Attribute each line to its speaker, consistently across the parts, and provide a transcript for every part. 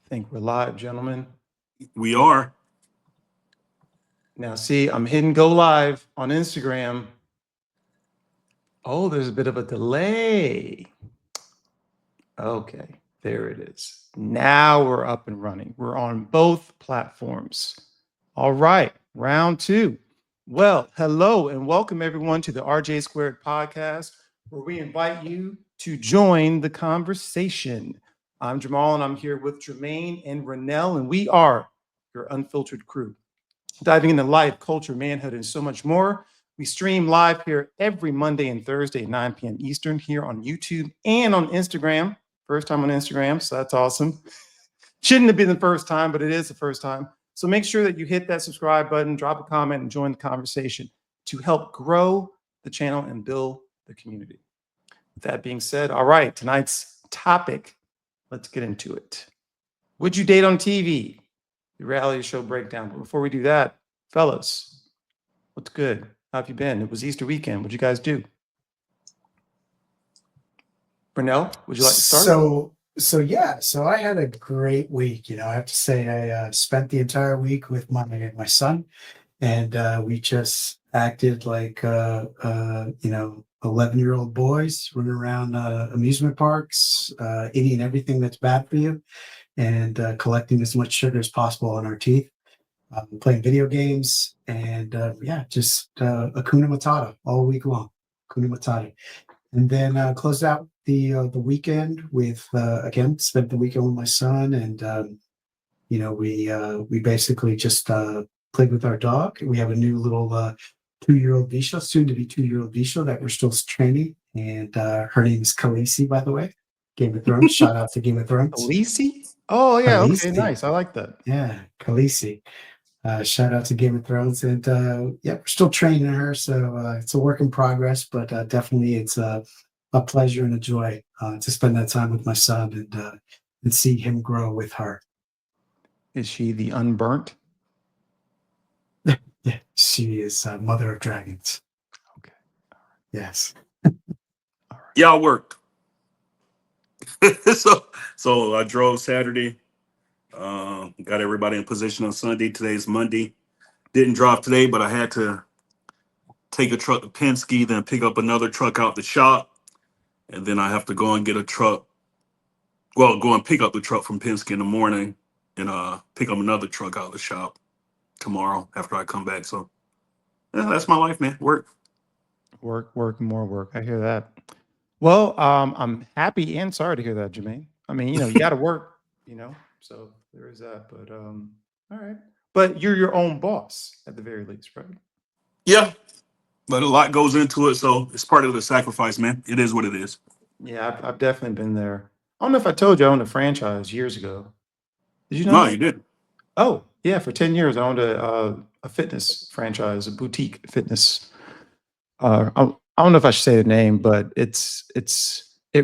Speaker 1: Think we're live, gentlemen.
Speaker 2: We are.
Speaker 1: Now, see, I'm hitting go live on Instagram. Oh, there's a bit of a delay. Okay, there it is. Now we're up and running. We're on both platforms. All right, round two. Well, hello and welcome everyone to the RJ² Podcast, where we invite you to join the conversation. I'm Jamal and I'm here with Jermaine and Renell, and we are your unfiltered crew, diving into life, culture, manhood, and so much more. We stream live here every Monday and Thursday at 9 p.m. Eastern here on YouTube and on Instagram. First time on Instagram, so that's awesome. Shouldn't have been the first time, but it is the first time. So make sure that you hit that subscribe button, drop a comment, and join the conversation to help grow the channel and build the community. With that being said, all right, tonight's topic, let's get into it. Would you date on TV? The reality show breakdown. But before we do that, fellas, what's good? How have you been? It was Easter weekend. What'd you guys do? Brunel, would you like to start?
Speaker 3: So I had a great week. I have to say I spent the entire week with my son, and we just acted like 11-year-old boys running around amusement parks, eating everything that's bad for you, and collecting as much sugar as possible on our teeth, playing video games, and just Hakuna Matata all week long. Hakuna Matata. And then closed out the weekend with again spent the weekend with my son, and we basically just played with our dog. We have a new little 2-year-old Bisha, soon to be 2-year-old Bisha that we're still training, and her name is Khaleesi, by the way. Game of Thrones. Shout out to Game of Thrones.
Speaker 1: Khaleesi? Oh yeah,
Speaker 3: Khaleesi.
Speaker 1: okay, nice. I like that.
Speaker 3: Yeah, Khaleesi. Shout out to Game of Thrones, and we're still training her, so it's a work in progress, but definitely it's a pleasure and a joy to spend that time with my son and see him grow with her.
Speaker 1: Is she the unburnt?
Speaker 3: Yeah, she is mother of dragons.
Speaker 1: Okay.
Speaker 3: Yes.
Speaker 1: All right.
Speaker 2: Yeah, I worked. so I drove Saturday. Got everybody in position on Sunday. Today's Monday. Didn't drive today, but I had to take a truck to Penske, then pick up another truck out the shop, and then I have to go and get a truck. Well, go and pick up the truck from Penske in the morning, and pick up another truck out of the shop tomorrow after I come back. So yeah, that's my life, man. Work.
Speaker 1: Work, more work. I hear that. Well, I'm happy and sorry to hear that, Jermaine. I mean, you got to work, so there is that. But all right. But you're your own boss at the very least, right?
Speaker 2: Yeah, but a lot goes into it, so it's part of the sacrifice, man. It is what it is.
Speaker 1: Yeah, I've definitely been there. I don't know if I told you I owned a franchise years ago. Did you know
Speaker 2: No,
Speaker 1: that?
Speaker 2: you didn't.
Speaker 1: Oh, yeah, for 10 years I owned a fitness franchise, a boutique fitness. I don't know if I should say the name, but it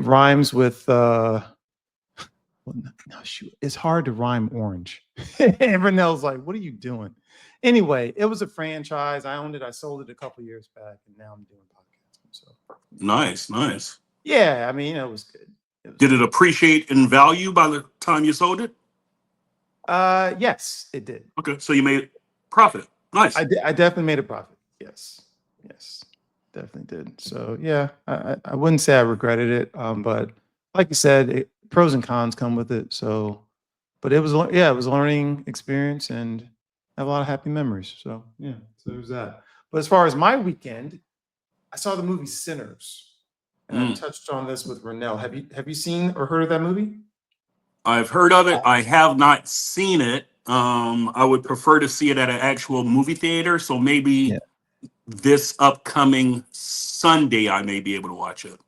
Speaker 1: rhymes with well, no, shoot, it's hard to rhyme orange. And Renell's like, "What are you doing?" Anyway, it was a franchise. I owned it. I sold it a couple years back, and now I'm doing podcasting. So
Speaker 2: Nice.
Speaker 1: yeah, I mean, it was good.
Speaker 2: Did it appreciate in value by the time you sold it?
Speaker 1: Yes, it did.
Speaker 2: Okay, so you made profit. Nice.
Speaker 1: I definitely made a profit. Yes, definitely did. So yeah, I wouldn't say I regretted it, but like you said, pros and cons come with it. So, but it was it was a learning experience, and I have a lot of happy memories. So yeah, so there's that. But as far as my weekend, I saw the movie Sinners, and I touched on this with Renell. Have you seen or heard of that movie?
Speaker 2: I've heard of it. I have not seen it. I would prefer to see it at an actual movie theater. So maybe this upcoming Sunday, I may be able to watch it.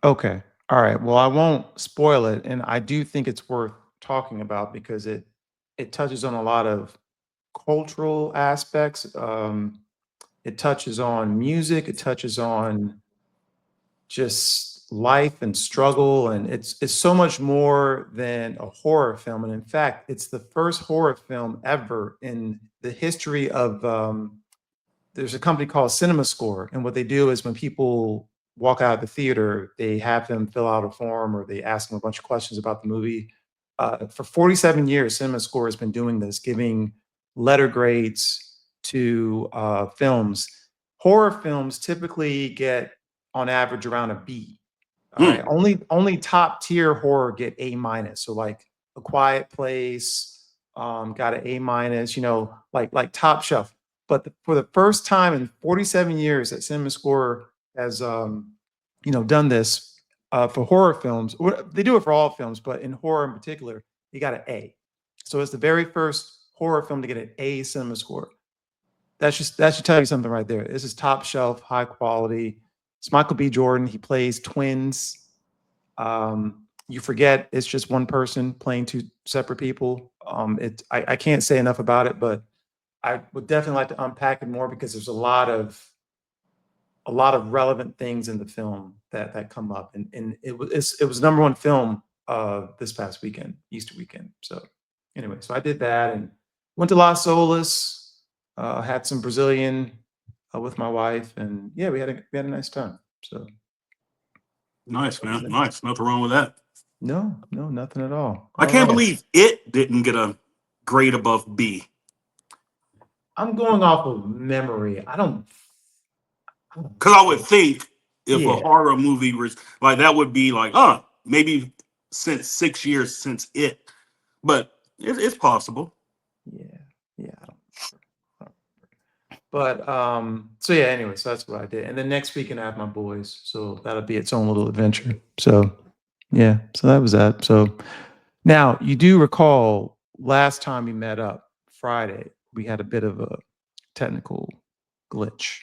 Speaker 1: Okay. All right. Well, I won't spoil it, and I do think it's worth talking about because it touches on a lot of cultural aspects. It touches on music. It touches on just life and struggle, and it's so much more than a horror film. And in fact, it's the first horror film ever in the history of. There's a company called Cinema Score, and what they do is when people walk out of the theater, they have them fill out a form or they ask them a bunch of questions about the movie. For 47 years, Cinema Score has been doing this, giving letter grades to films. Horror films typically get, on average, around a B. All right. Only top tier horror get A minus. So like A Quiet Place got an A minus. Like Top Shelf. But for the first time in 47 years that Cinema Score has done this for horror films. They do it for all films, but in horror in particular, you got an A. So it's the very first horror film to get an A Cinema Score. That should tell you something right there. This is top shelf, high quality. It's Michael B. Jordan. He plays twins. You forget it's just one person playing two separate people. I can't say enough about it, but I would definitely like to unpack it more because there's a lot of relevant things in the film that come up, and it was number one film this past weekend, Easter weekend. So anyway, so I did that and went to Las Olas. Had some Brazilian with my wife, and yeah, we had a nice time. So
Speaker 2: Nice, man. Nice. Nothing wrong with that.
Speaker 1: no, nothing at all.
Speaker 2: I can't believe it didn't get a grade above B.
Speaker 1: I'm going off of memory. I don't.
Speaker 2: Because I would think if a
Speaker 1: Yeah.
Speaker 2: horror movie was like that would be like, maybe since 6 years since it. But it's possible.
Speaker 1: Yeah, I don't. But so yeah, anyway, so that's what I did. And then next weekend I have my boys, so that'll be its own little adventure. So yeah, so that was that. So now you do recall last time we met up Friday, we had a bit of a technical glitch,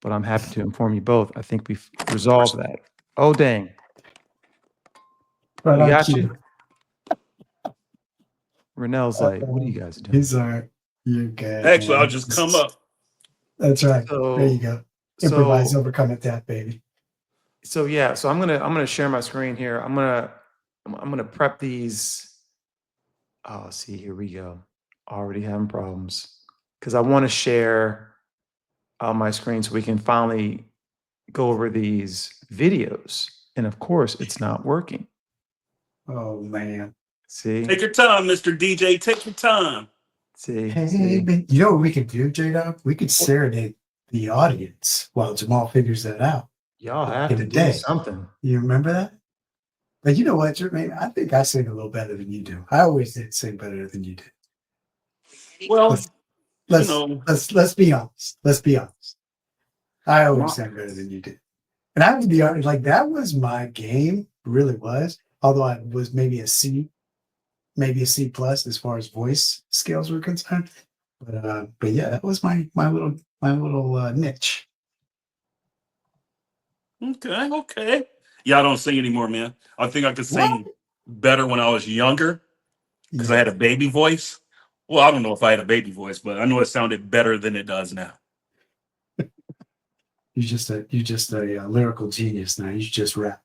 Speaker 1: but I'm happy to inform you both. I think we've resolved that. Oh dang.
Speaker 3: Right
Speaker 1: We
Speaker 3: on
Speaker 1: got
Speaker 3: cue.
Speaker 1: you. Renell's like, what are you guys doing?
Speaker 3: He's all right. You're good.
Speaker 2: Actually,
Speaker 3: man.
Speaker 2: I'll just come up.
Speaker 3: That's right.
Speaker 1: So-
Speaker 3: there you go. Improvise,
Speaker 1: so-
Speaker 3: overcome it, that baby.
Speaker 1: So yeah, so I'm gonna share my screen here. I'm gonna prep these. Oh, see, here we go. Already having problems because I want to share my screen so we can finally go over these videos. And of course, it's not working.
Speaker 3: Oh man.
Speaker 1: See,
Speaker 2: Take your time, Mr. DJ. Take your time.
Speaker 1: see.
Speaker 3: Hey, man. You know what we could do, J-Dog? We could serenade the audience while Jamal figures that out.
Speaker 1: Y'all have
Speaker 3: In
Speaker 1: to
Speaker 3: a
Speaker 1: do
Speaker 3: day.
Speaker 1: something.
Speaker 3: You remember that? But you know what, Jermaine? I think I sing a little better than you do. I always did sing better than you did.
Speaker 2: Well,
Speaker 3: Let's
Speaker 2: know.
Speaker 3: let's be honest. Let's be honest. I always
Speaker 2: Wow.
Speaker 3: sang better than you did. And I have to be honest, like that was my game, really was. Although I was maybe a C plus as far as voice skills were concerned. But yeah, that was my little niche.
Speaker 2: Okay. Yeah, I don't sing anymore, man. I think I could sing better when I was younger because I had a baby voice. Well, I don't know if I had a baby voice, but I know it sounded better than it does now.
Speaker 3: You're just a lyrical genius now. You just rap.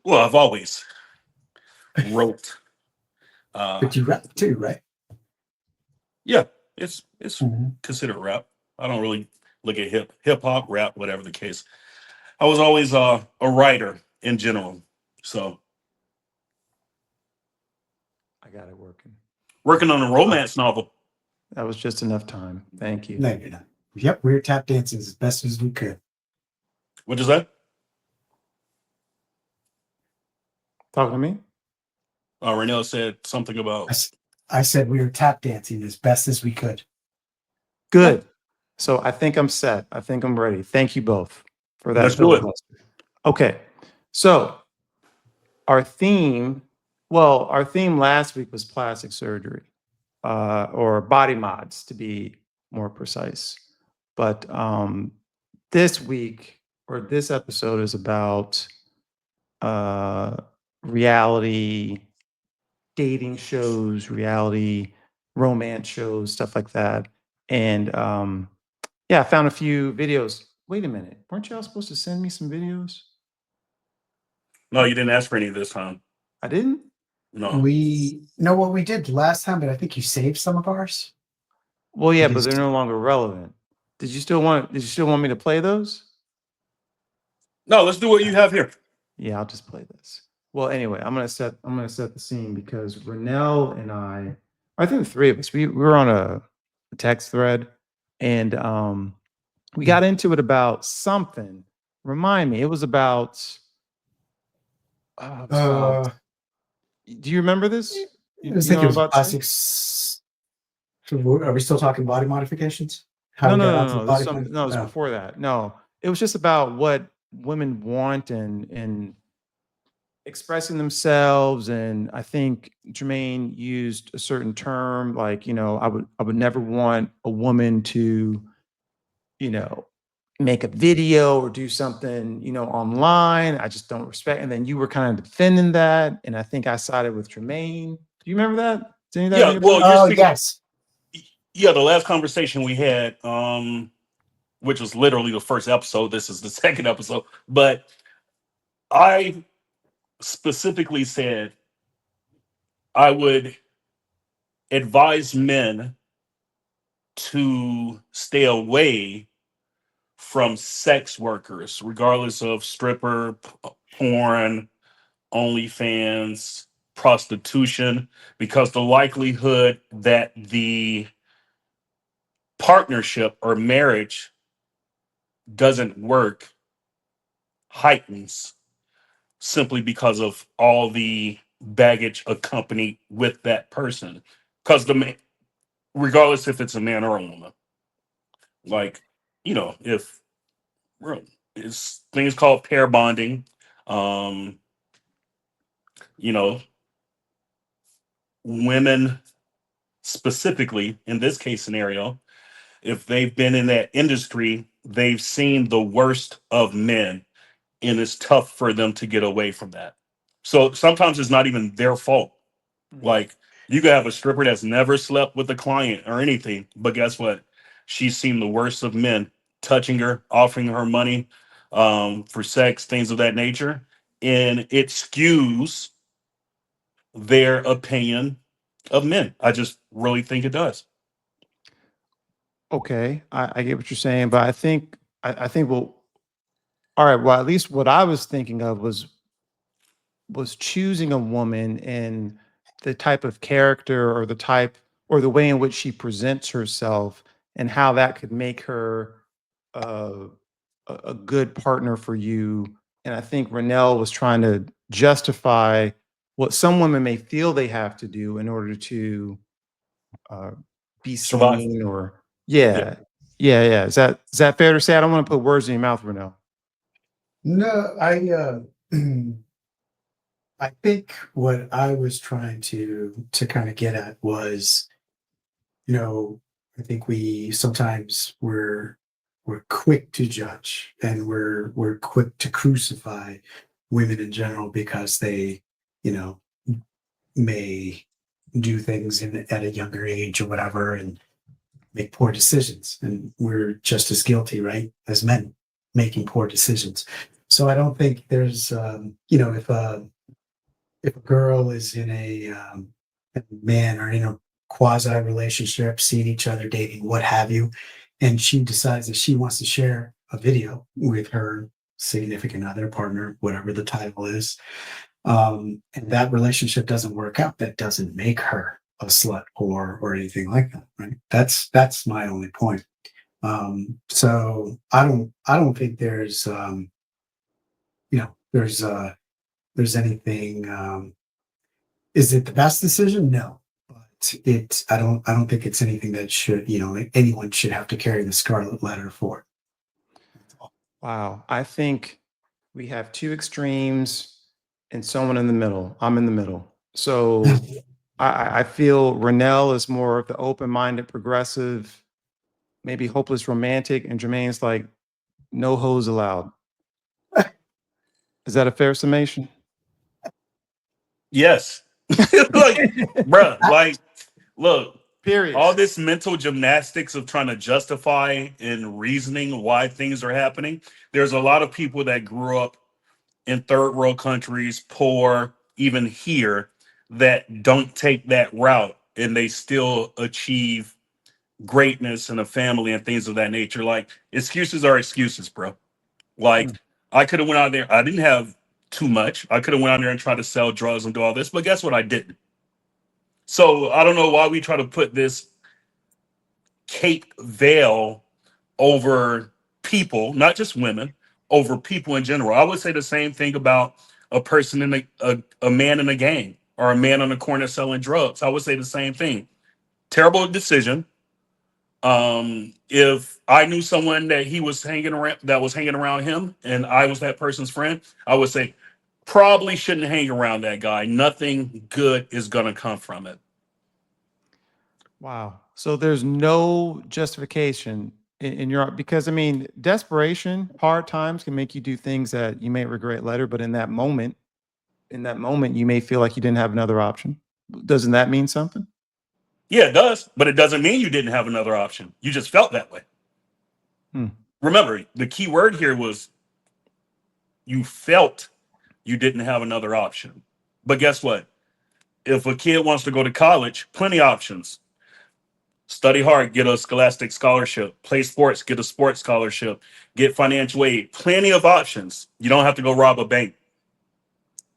Speaker 2: Well, I've always wrote.
Speaker 3: But you rap too, right?
Speaker 2: Yeah, it's
Speaker 3: Mhm.
Speaker 2: considered rap. I don't really look at hip hop, rap, whatever the case. I was always a writer in general. So
Speaker 1: I got it working.
Speaker 2: working on a romance novel.
Speaker 1: That was just enough time. Thank you.
Speaker 3: No, you're not. Yep, we were tap dancing as best as we could.
Speaker 2: What is that?
Speaker 1: Talking to me?
Speaker 2: Renell said something about
Speaker 3: I said we were tap dancing as best as we could.
Speaker 1: Good. So I think I'm set. I think I'm ready. Thank you both for that.
Speaker 2: Let's do it.
Speaker 1: filibuster. Okay. So our theme last week was plastic surgery, or body mods to be more precise. But this week or this episode is about reality dating shows, reality romance shows, stuff like that. And yeah, I found a few videos. Wait a minute. Weren't y'all supposed to send me some videos?
Speaker 2: no, you didn't ask for any this time.
Speaker 1: I didn't?
Speaker 2: No.
Speaker 3: We know what we did last time, but I think you saved some of ours.
Speaker 1: Well, yeah, but
Speaker 3: Because-
Speaker 1: they're no longer relevant. Did you still want me to play those?
Speaker 2: No, let's do what you have here.
Speaker 1: Yeah, I'll just play this. Well, anyway, I'm gonna set the scene because Renell and I think the three of us, we were on a text thread, and we got into it about something. Remind me, it was about. It was about.
Speaker 3: Uh,
Speaker 1: Do you remember this?
Speaker 3: I was
Speaker 1: You know
Speaker 3: thinking
Speaker 1: what
Speaker 3: it
Speaker 1: I'm
Speaker 3: was
Speaker 1: about to say?
Speaker 3: plastics. Are we still talking body modifications? How
Speaker 1: No,
Speaker 3: we
Speaker 1: no,
Speaker 3: got
Speaker 1: no,
Speaker 3: out
Speaker 1: no,
Speaker 3: to the
Speaker 1: no. This is
Speaker 3: body?
Speaker 1: some, no, it was
Speaker 3: Oh.
Speaker 1: before that. No, it was just about what women want and expressing themselves. And I think Jermaine used a certain term like, I would never want a woman to, you know, make a video or do something, online. I just don't respect. And then you were kind of defending that. And I think I sided with Jermaine. Do you remember that? Does any of that
Speaker 2: Yeah,
Speaker 1: ring a
Speaker 2: well,
Speaker 1: bell?
Speaker 2: you're
Speaker 3: Oh
Speaker 2: speaking.
Speaker 3: yes.
Speaker 2: Yeah, the last conversation we had, which was literally the first episode. This is the second episode, but I specifically said I would advise men to stay away from sex workers, regardless of stripper, porn, OnlyFans, prostitution, because the likelihood that the partnership or marriage doesn't work heightens simply because of all the baggage accompanied with that person. Because regardless if it's a man or a woman, like if it's things called pair bonding, um, you know, women specifically in this case scenario, if they've been in that industry, they've seen the worst of men, and it's tough for them to get away from that. So sometimes it's not even their fault.
Speaker 1: Mhm.
Speaker 2: Like, you could have a stripper that's never slept with a client or anything, but guess what? She's seen the worst of men touching her, offering her money for sex, things of that nature, and it skews their opinion of men. I just really think it does.
Speaker 1: Okay, I get what you're saying, but I think well, all right. Well, at least what I was thinking of was choosing a woman and the type of character or the type or the way in which she presents herself and how that could make her uh, a good partner for you. And I think Renell was trying to justify what some women may feel they have to do in order to uh, be
Speaker 2: Survive.
Speaker 1: seen or
Speaker 2: Yeah.
Speaker 1: yeah, yeah. Is that fair to say? I don't want to put words in your mouth, Renell.
Speaker 3: No, I think what I was trying to kind of get at was, I think we sometimes we're quick to judge and we're quick to crucify women in general because they, you know, may do things at a younger age or whatever and make poor decisions. And we're just as guilty, right, as men making poor decisions. So I don't think there's, if a girl is in a man or in a quasi relationship, seeing each other, dating, what have you, and she decides that she wants to share a video with her significant other, partner, whatever the title is, and that relationship doesn't work out, that doesn't make her a slut or anything like that, right? That's my only point. So I don't think you know there's there's anything. Is it the best decision? No, but I don't think it's anything that should, anyone should have to carry the scarlet letter for.
Speaker 1: Wow. I think we have two extremes and someone in the middle. I'm in the middle. So I feel Renell is more of the open-minded, progressive, maybe hopeless romantic, and Jermaine's like no hoes allowed. Is that a fair summation?
Speaker 2: Yes. Like, bruh, like, look,
Speaker 1: Period.
Speaker 2: all this mental gymnastics of trying to justify and reasoning why things are happening. There's a lot of people that grew up in third world countries, poor, even here, that don't take that route and they still achieve greatness in a family and things of that nature. Like, excuses are excuses, bro. Like,
Speaker 1: Mm.
Speaker 2: I could have went out there. I didn't have too much. I could have went out there and tried to sell drugs and do all this, but guess what? I didn't. So I don't know why we try to put this cape veil over people, not just women, over people in general. I would say the same thing about a person in a man in a gang or a man on the corner selling drugs. I would say the same thing. Terrible decision. If I knew someone that he was hanging around him and I was that person's friend, I would say probably shouldn't hang around that guy. Nothing good is gonna come from it.
Speaker 1: Wow. So there's no justification in your, because I mean, desperation, hard times can make you do things that you may regret later, but in that moment, you may feel like you didn't have another option. Doesn't that mean something?
Speaker 2: Yeah, it does, but it doesn't mean you didn't have another option. You just felt that way.
Speaker 1: Hmm.
Speaker 2: Remember, the key word here was you felt you didn't have another option. But guess what? If a kid wants to go to college, plenty of options. Study hard, get a scholastic scholarship. Play sports, get a sports scholarship. Get financial aid. Plenty of options. You don't have to go rob a bank.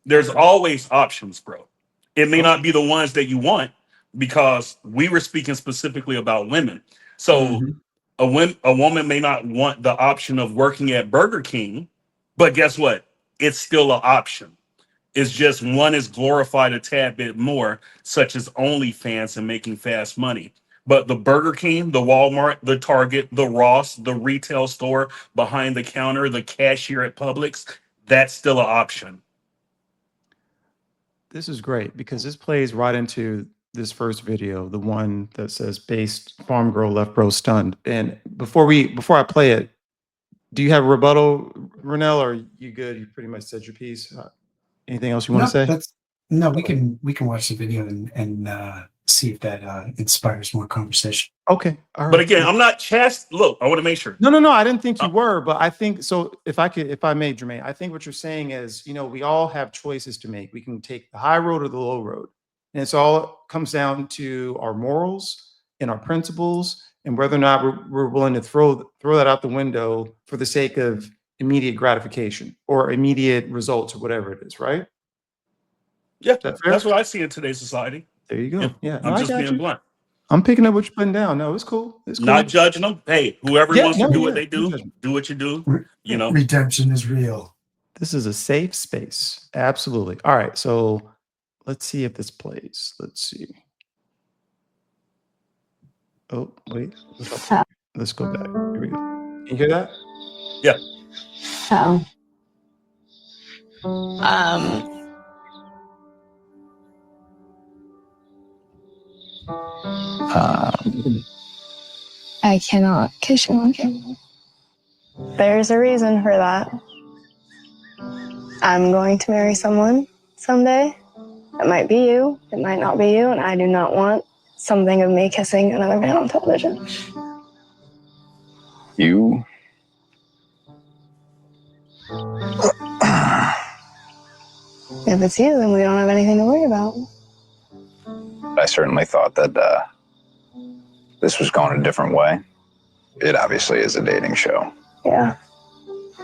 Speaker 2: There's always options, bro. It may not be the ones that you want because we were speaking specifically about women. So a woman may not want the option of working at Burger King, but guess what? It's still an option. It's just one is glorified a tad bit more, such as OnlyFans and making fast money. But the Burger King, the Walmart, the Target, the Ross, the retail store behind the counter, the cashier at Publix, that's still an option.
Speaker 1: This is great because this plays right into this first video, the one that says based farm girl left bro stunned. And before I play it, do you have a rebuttal, Renell, or are you good? You pretty much said your piece. Anything else you want to say?
Speaker 3: We can watch the video and see if that inspires more conversation.
Speaker 1: Okay. All right.
Speaker 2: But again, I'm not look, I want to make sure.
Speaker 1: No. I didn't think you were, but I think so. If I may, Jermaine, I think what you're saying is, we all have choices to make. We can take the high road or the low road. And it's all comes down to our morals and our principles and whether or not we're willing to throw that out the window for the sake of immediate gratification or immediate results or whatever it is, right?
Speaker 2: Yeah, that's what I see in today's society.
Speaker 1: There you go. Yeah.
Speaker 2: I'm just being blunt.
Speaker 1: I'm picking up what you're putting down. No, it's cool. It's cool.
Speaker 2: Not judging them. Hey, whoever wants to do what they do, do what you do.
Speaker 3: Redemption is real.
Speaker 1: This is a safe space. Absolutely. All right. So let's see if this plays. Let's see. Oh, wait. Let's go back. Here we go. Can you hear that?
Speaker 2: Yeah.
Speaker 4: So, I cannot kiss you on camera. There's a reason for that. I'm going to marry someone someday. It might be you, it might not be you, and I do not want something of me kissing another man on television.
Speaker 5: You?
Speaker 4: If it's you, then we don't have anything to worry about.
Speaker 5: I certainly thought that this was going a different way. It obviously is a dating show.
Speaker 4: Yeah.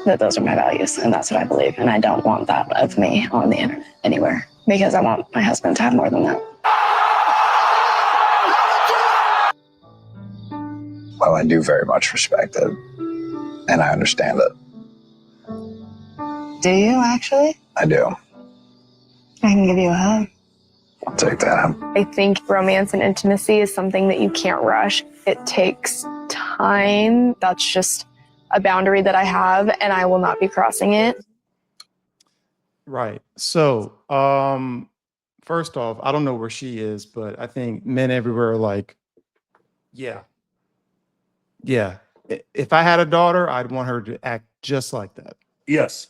Speaker 4: That those are my values, and that's what I believe. And I don't want that of me on the internet anywhere because I want my husband to have more than that.
Speaker 5: Well, I do very much respect it, and I understand it.
Speaker 4: Do you actually?
Speaker 5: I do.
Speaker 4: I can give you a hug.
Speaker 5: I'll take that.
Speaker 4: I think romance and intimacy is something that you can't rush. It takes time. That's just a boundary that I have, and I will not be crossing it.
Speaker 1: Right. So, first off, I don't know where she is, but I think men everywhere are like, yeah. If I had a daughter, I'd want her to act just like that.
Speaker 2: Yes.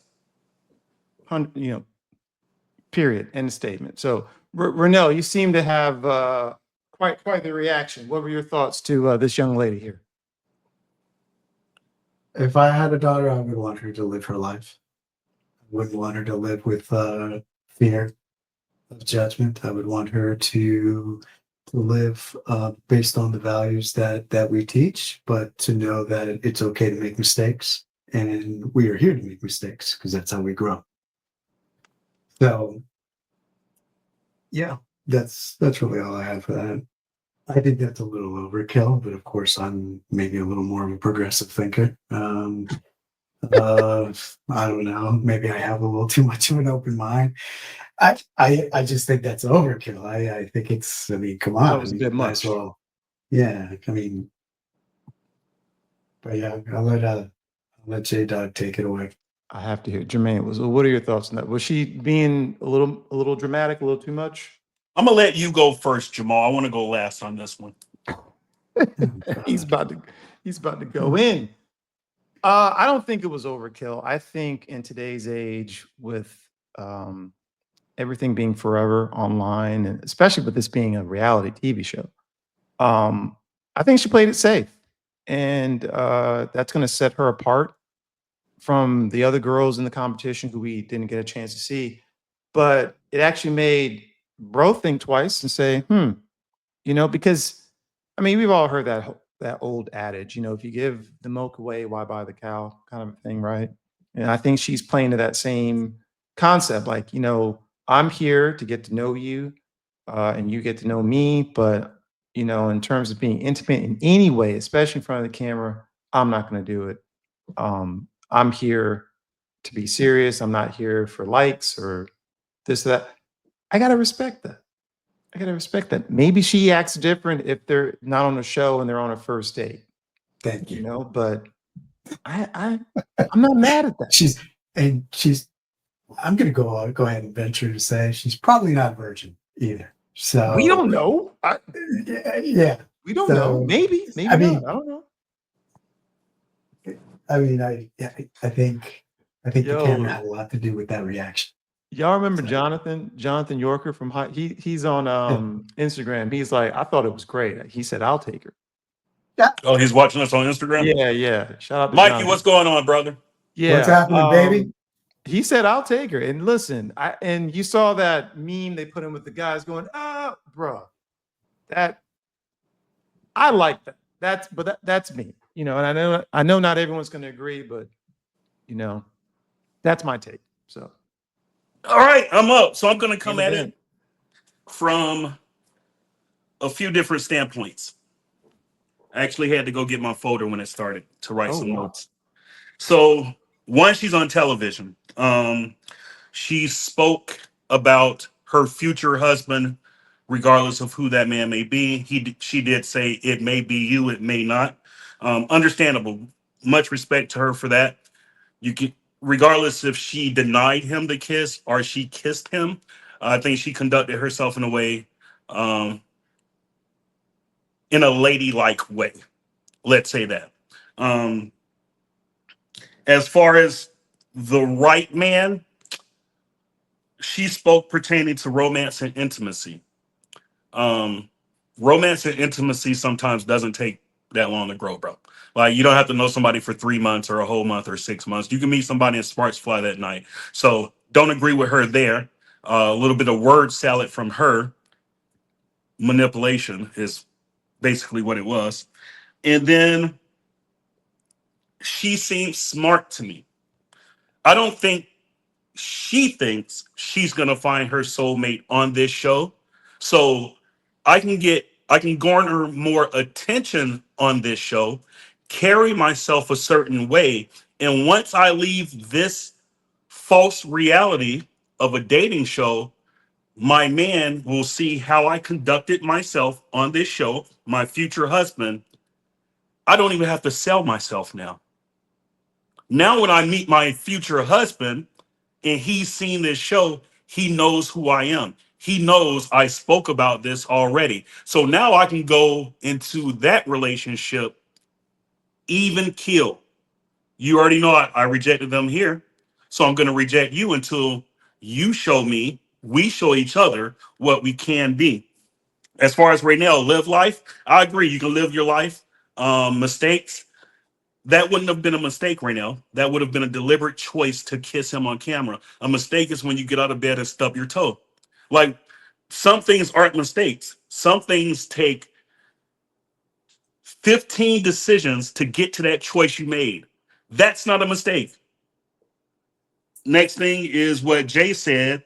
Speaker 1: Period. End statement. So, Renell, you seem to have quite the reaction. What were your thoughts to this young lady here?
Speaker 3: If I had a daughter, I would want her to live her life. I wouldn't want her to live with fear of judgment. I would want her to live based on the values that we teach, but to know that it's okay to make mistakes. And we are here to make mistakes because that's how we grow. So yeah, that's really all I have for that. I think that's a little overkill, but of course I'm maybe a little more of a progressive thinker. I don't know. Maybe I have a little too much of an open mind. I just think that's overkill. I think it's. I mean, come
Speaker 1: That
Speaker 3: on. I
Speaker 1: was a
Speaker 3: mean,
Speaker 1: bit
Speaker 3: might as
Speaker 1: much.
Speaker 3: well. Yeah. I mean, but yeah, I'll let J Dog take it away.
Speaker 1: I have to hear Jermaine. What are your thoughts on that? Was she being a little dramatic, a little too much?
Speaker 2: I'm gonna let you go first, Jamal. I want to go last on this one.
Speaker 1: he's about to go in. I don't think it was overkill. I think in today's age, with everything being forever online, and especially with this being a reality TV show, I think she played it safe, and that's going to set her apart from the other girls in the competition who we didn't get a chance to see. But it actually made Bro think twice and say, because I mean, we've all heard that old adage, if you give the milk away, why buy the cow, kind of a thing, right? And I think she's playing to that same concept, like, I'm here to get to know you, and you get to know me, but in terms of being intimate in any way, especially in front of the camera, I'm not going to do it. I'm here to be serious. I'm not here for likes or this or that. I gotta respect that. I gotta respect that. Maybe she acts different if they're not on a show and they're on a first date,
Speaker 3: Thank you.
Speaker 1: but I'm not mad at that.
Speaker 3: She's. I'm gonna go ahead and venture to say she's probably not virgin either. So
Speaker 1: We don't know.
Speaker 3: Yeah.
Speaker 1: We don't know.
Speaker 3: So,
Speaker 1: Maybe
Speaker 3: I mean,
Speaker 1: not. I don't know.
Speaker 3: I mean, I think the
Speaker 1: Yo.
Speaker 3: camera had a lot to do with that reaction.
Speaker 1: Y'all remember
Speaker 3: So-
Speaker 1: Jonathan Yorker from he's on Instagram. He's like, I thought it was great. He said, I'll take her.
Speaker 2: Oh, he's watching us on Instagram.
Speaker 1: Yeah. Shout out to
Speaker 2: Mikey,
Speaker 1: Jonathan.
Speaker 2: what's going on, brother?
Speaker 1: Yeah.
Speaker 3: What's happening, baby?
Speaker 1: He said, I'll take her. And listen, and you saw that meme they put in with the guys going, bro, that I like that. That's me, and I know not everyone's going to agree, but that's my take. So,
Speaker 2: All right, I'm up. So I'm going to come
Speaker 1: Amen.
Speaker 2: at it from a few different standpoints. I actually had to go get my folder when it started to write some notes. So once she's on television, she spoke about her future husband, regardless of who that man may be. She did say it may be you, it may not. Understandable. Much respect to her for that. You can, regardless if she denied him the kiss or she kissed him, I think she conducted herself in a way, in a ladylike way. Let's say that. As far as the right man, she spoke pertaining to romance and intimacy. Romance and intimacy sometimes doesn't take that long to grow, bro. Like, you don't have to know somebody for 3 months or a whole month or 6 months. You can meet somebody and sparks fly that night. So don't agree with her there. A little bit of word salad from her. Manipulation is basically what it was. And then she seems smart to me. I don't think she thinks she's going to find her soulmate on this show. So I can garner more attention on this show, carry myself a certain way. And once I leave this false reality of a dating show, my man will see how I conducted myself on this show, my future husband. I don't even have to sell myself now. Now, when I meet my future husband, and he's seen this show, he knows who I am. He knows I spoke about this already. So now I can go into that relationship even keel. You already know I rejected them here. So I'm going to reject you until you show me, we show each other what we can be. As far as right now, live life, I agree. You can live your life. Mistakes, that wouldn't have been a mistake right now. That would have been a deliberate choice to kiss him on camera. A mistake is when you get out of bed and stub your toe. Like, some things aren't mistakes. Some things take 15 decisions to get to that choice you made. That's not a mistake. Next thing is what Jay said.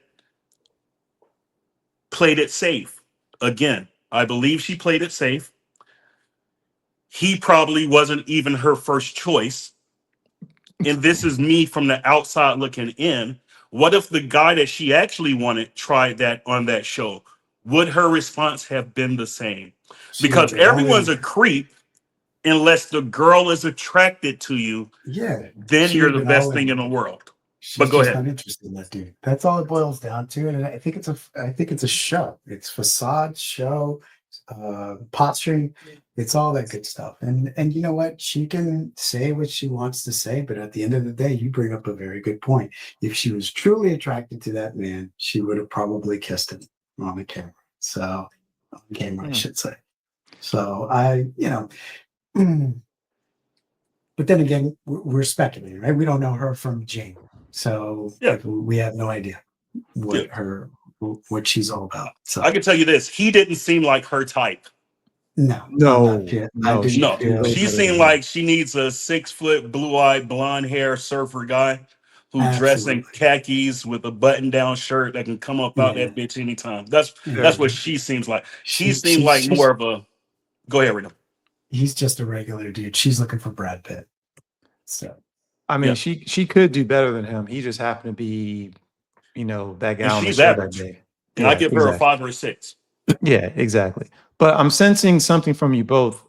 Speaker 2: played it safe. Again, I believe she played it safe. He probably wasn't even her first choice. And this is me from the outside looking in. What if the guy that she actually wanted tried that on that show? Would her response have been the same?
Speaker 3: She
Speaker 2: Because
Speaker 3: would
Speaker 2: everyone's
Speaker 3: only,
Speaker 2: a creep unless the girl is attracted to you,
Speaker 3: yeah,
Speaker 2: then
Speaker 3: she
Speaker 2: you're
Speaker 3: would
Speaker 2: the
Speaker 3: have been
Speaker 2: best
Speaker 3: all
Speaker 2: thing in
Speaker 3: in.
Speaker 2: the world.
Speaker 3: She's
Speaker 2: But go
Speaker 3: just
Speaker 2: ahead.
Speaker 3: uninterested in that dude. That's all it boils down to. And I think it's a show. It's facade, show, posturing. It's all that good stuff. And you know what? She can say what she wants to say, but at the end of the day, you bring up a very good point. If she was truly attracted to that man, she would have probably kissed him on the camera. So on camera, I should say. So but then again, we're speculating, right? We don't know her from Jane. So
Speaker 2: Yeah.
Speaker 3: we have no idea
Speaker 2: Yeah.
Speaker 3: what she's all about. So
Speaker 2: I can tell you this: he didn't seem like her type.
Speaker 3: no,
Speaker 1: No,
Speaker 3: I
Speaker 1: no,
Speaker 3: didn't
Speaker 2: No,
Speaker 3: feel
Speaker 2: she seemed like she needs a 6 foot, blue-eyed, blonde hair surfer guy who dressed in
Speaker 3: absolutely.
Speaker 2: khakis with a button-down shirt that can come up out
Speaker 3: Yeah.
Speaker 2: that bitch anytime. That's
Speaker 3: Yeah.
Speaker 2: what she seems like. She
Speaker 3: She,
Speaker 2: seemed like more of a. Go ahead, Rita.
Speaker 3: he's just a regular dude. She's looking for Brad Pitt. So
Speaker 1: I mean,
Speaker 2: Yeah.
Speaker 1: she could do better than him. He just happened to be, that guy
Speaker 2: And
Speaker 1: on the
Speaker 2: she's
Speaker 1: show that
Speaker 2: average.
Speaker 1: day.
Speaker 2: And I
Speaker 1: Yeah,
Speaker 2: give her a
Speaker 1: exactly.
Speaker 2: 5 or a 6.
Speaker 1: Yeah, exactly. But I'm sensing something from you both,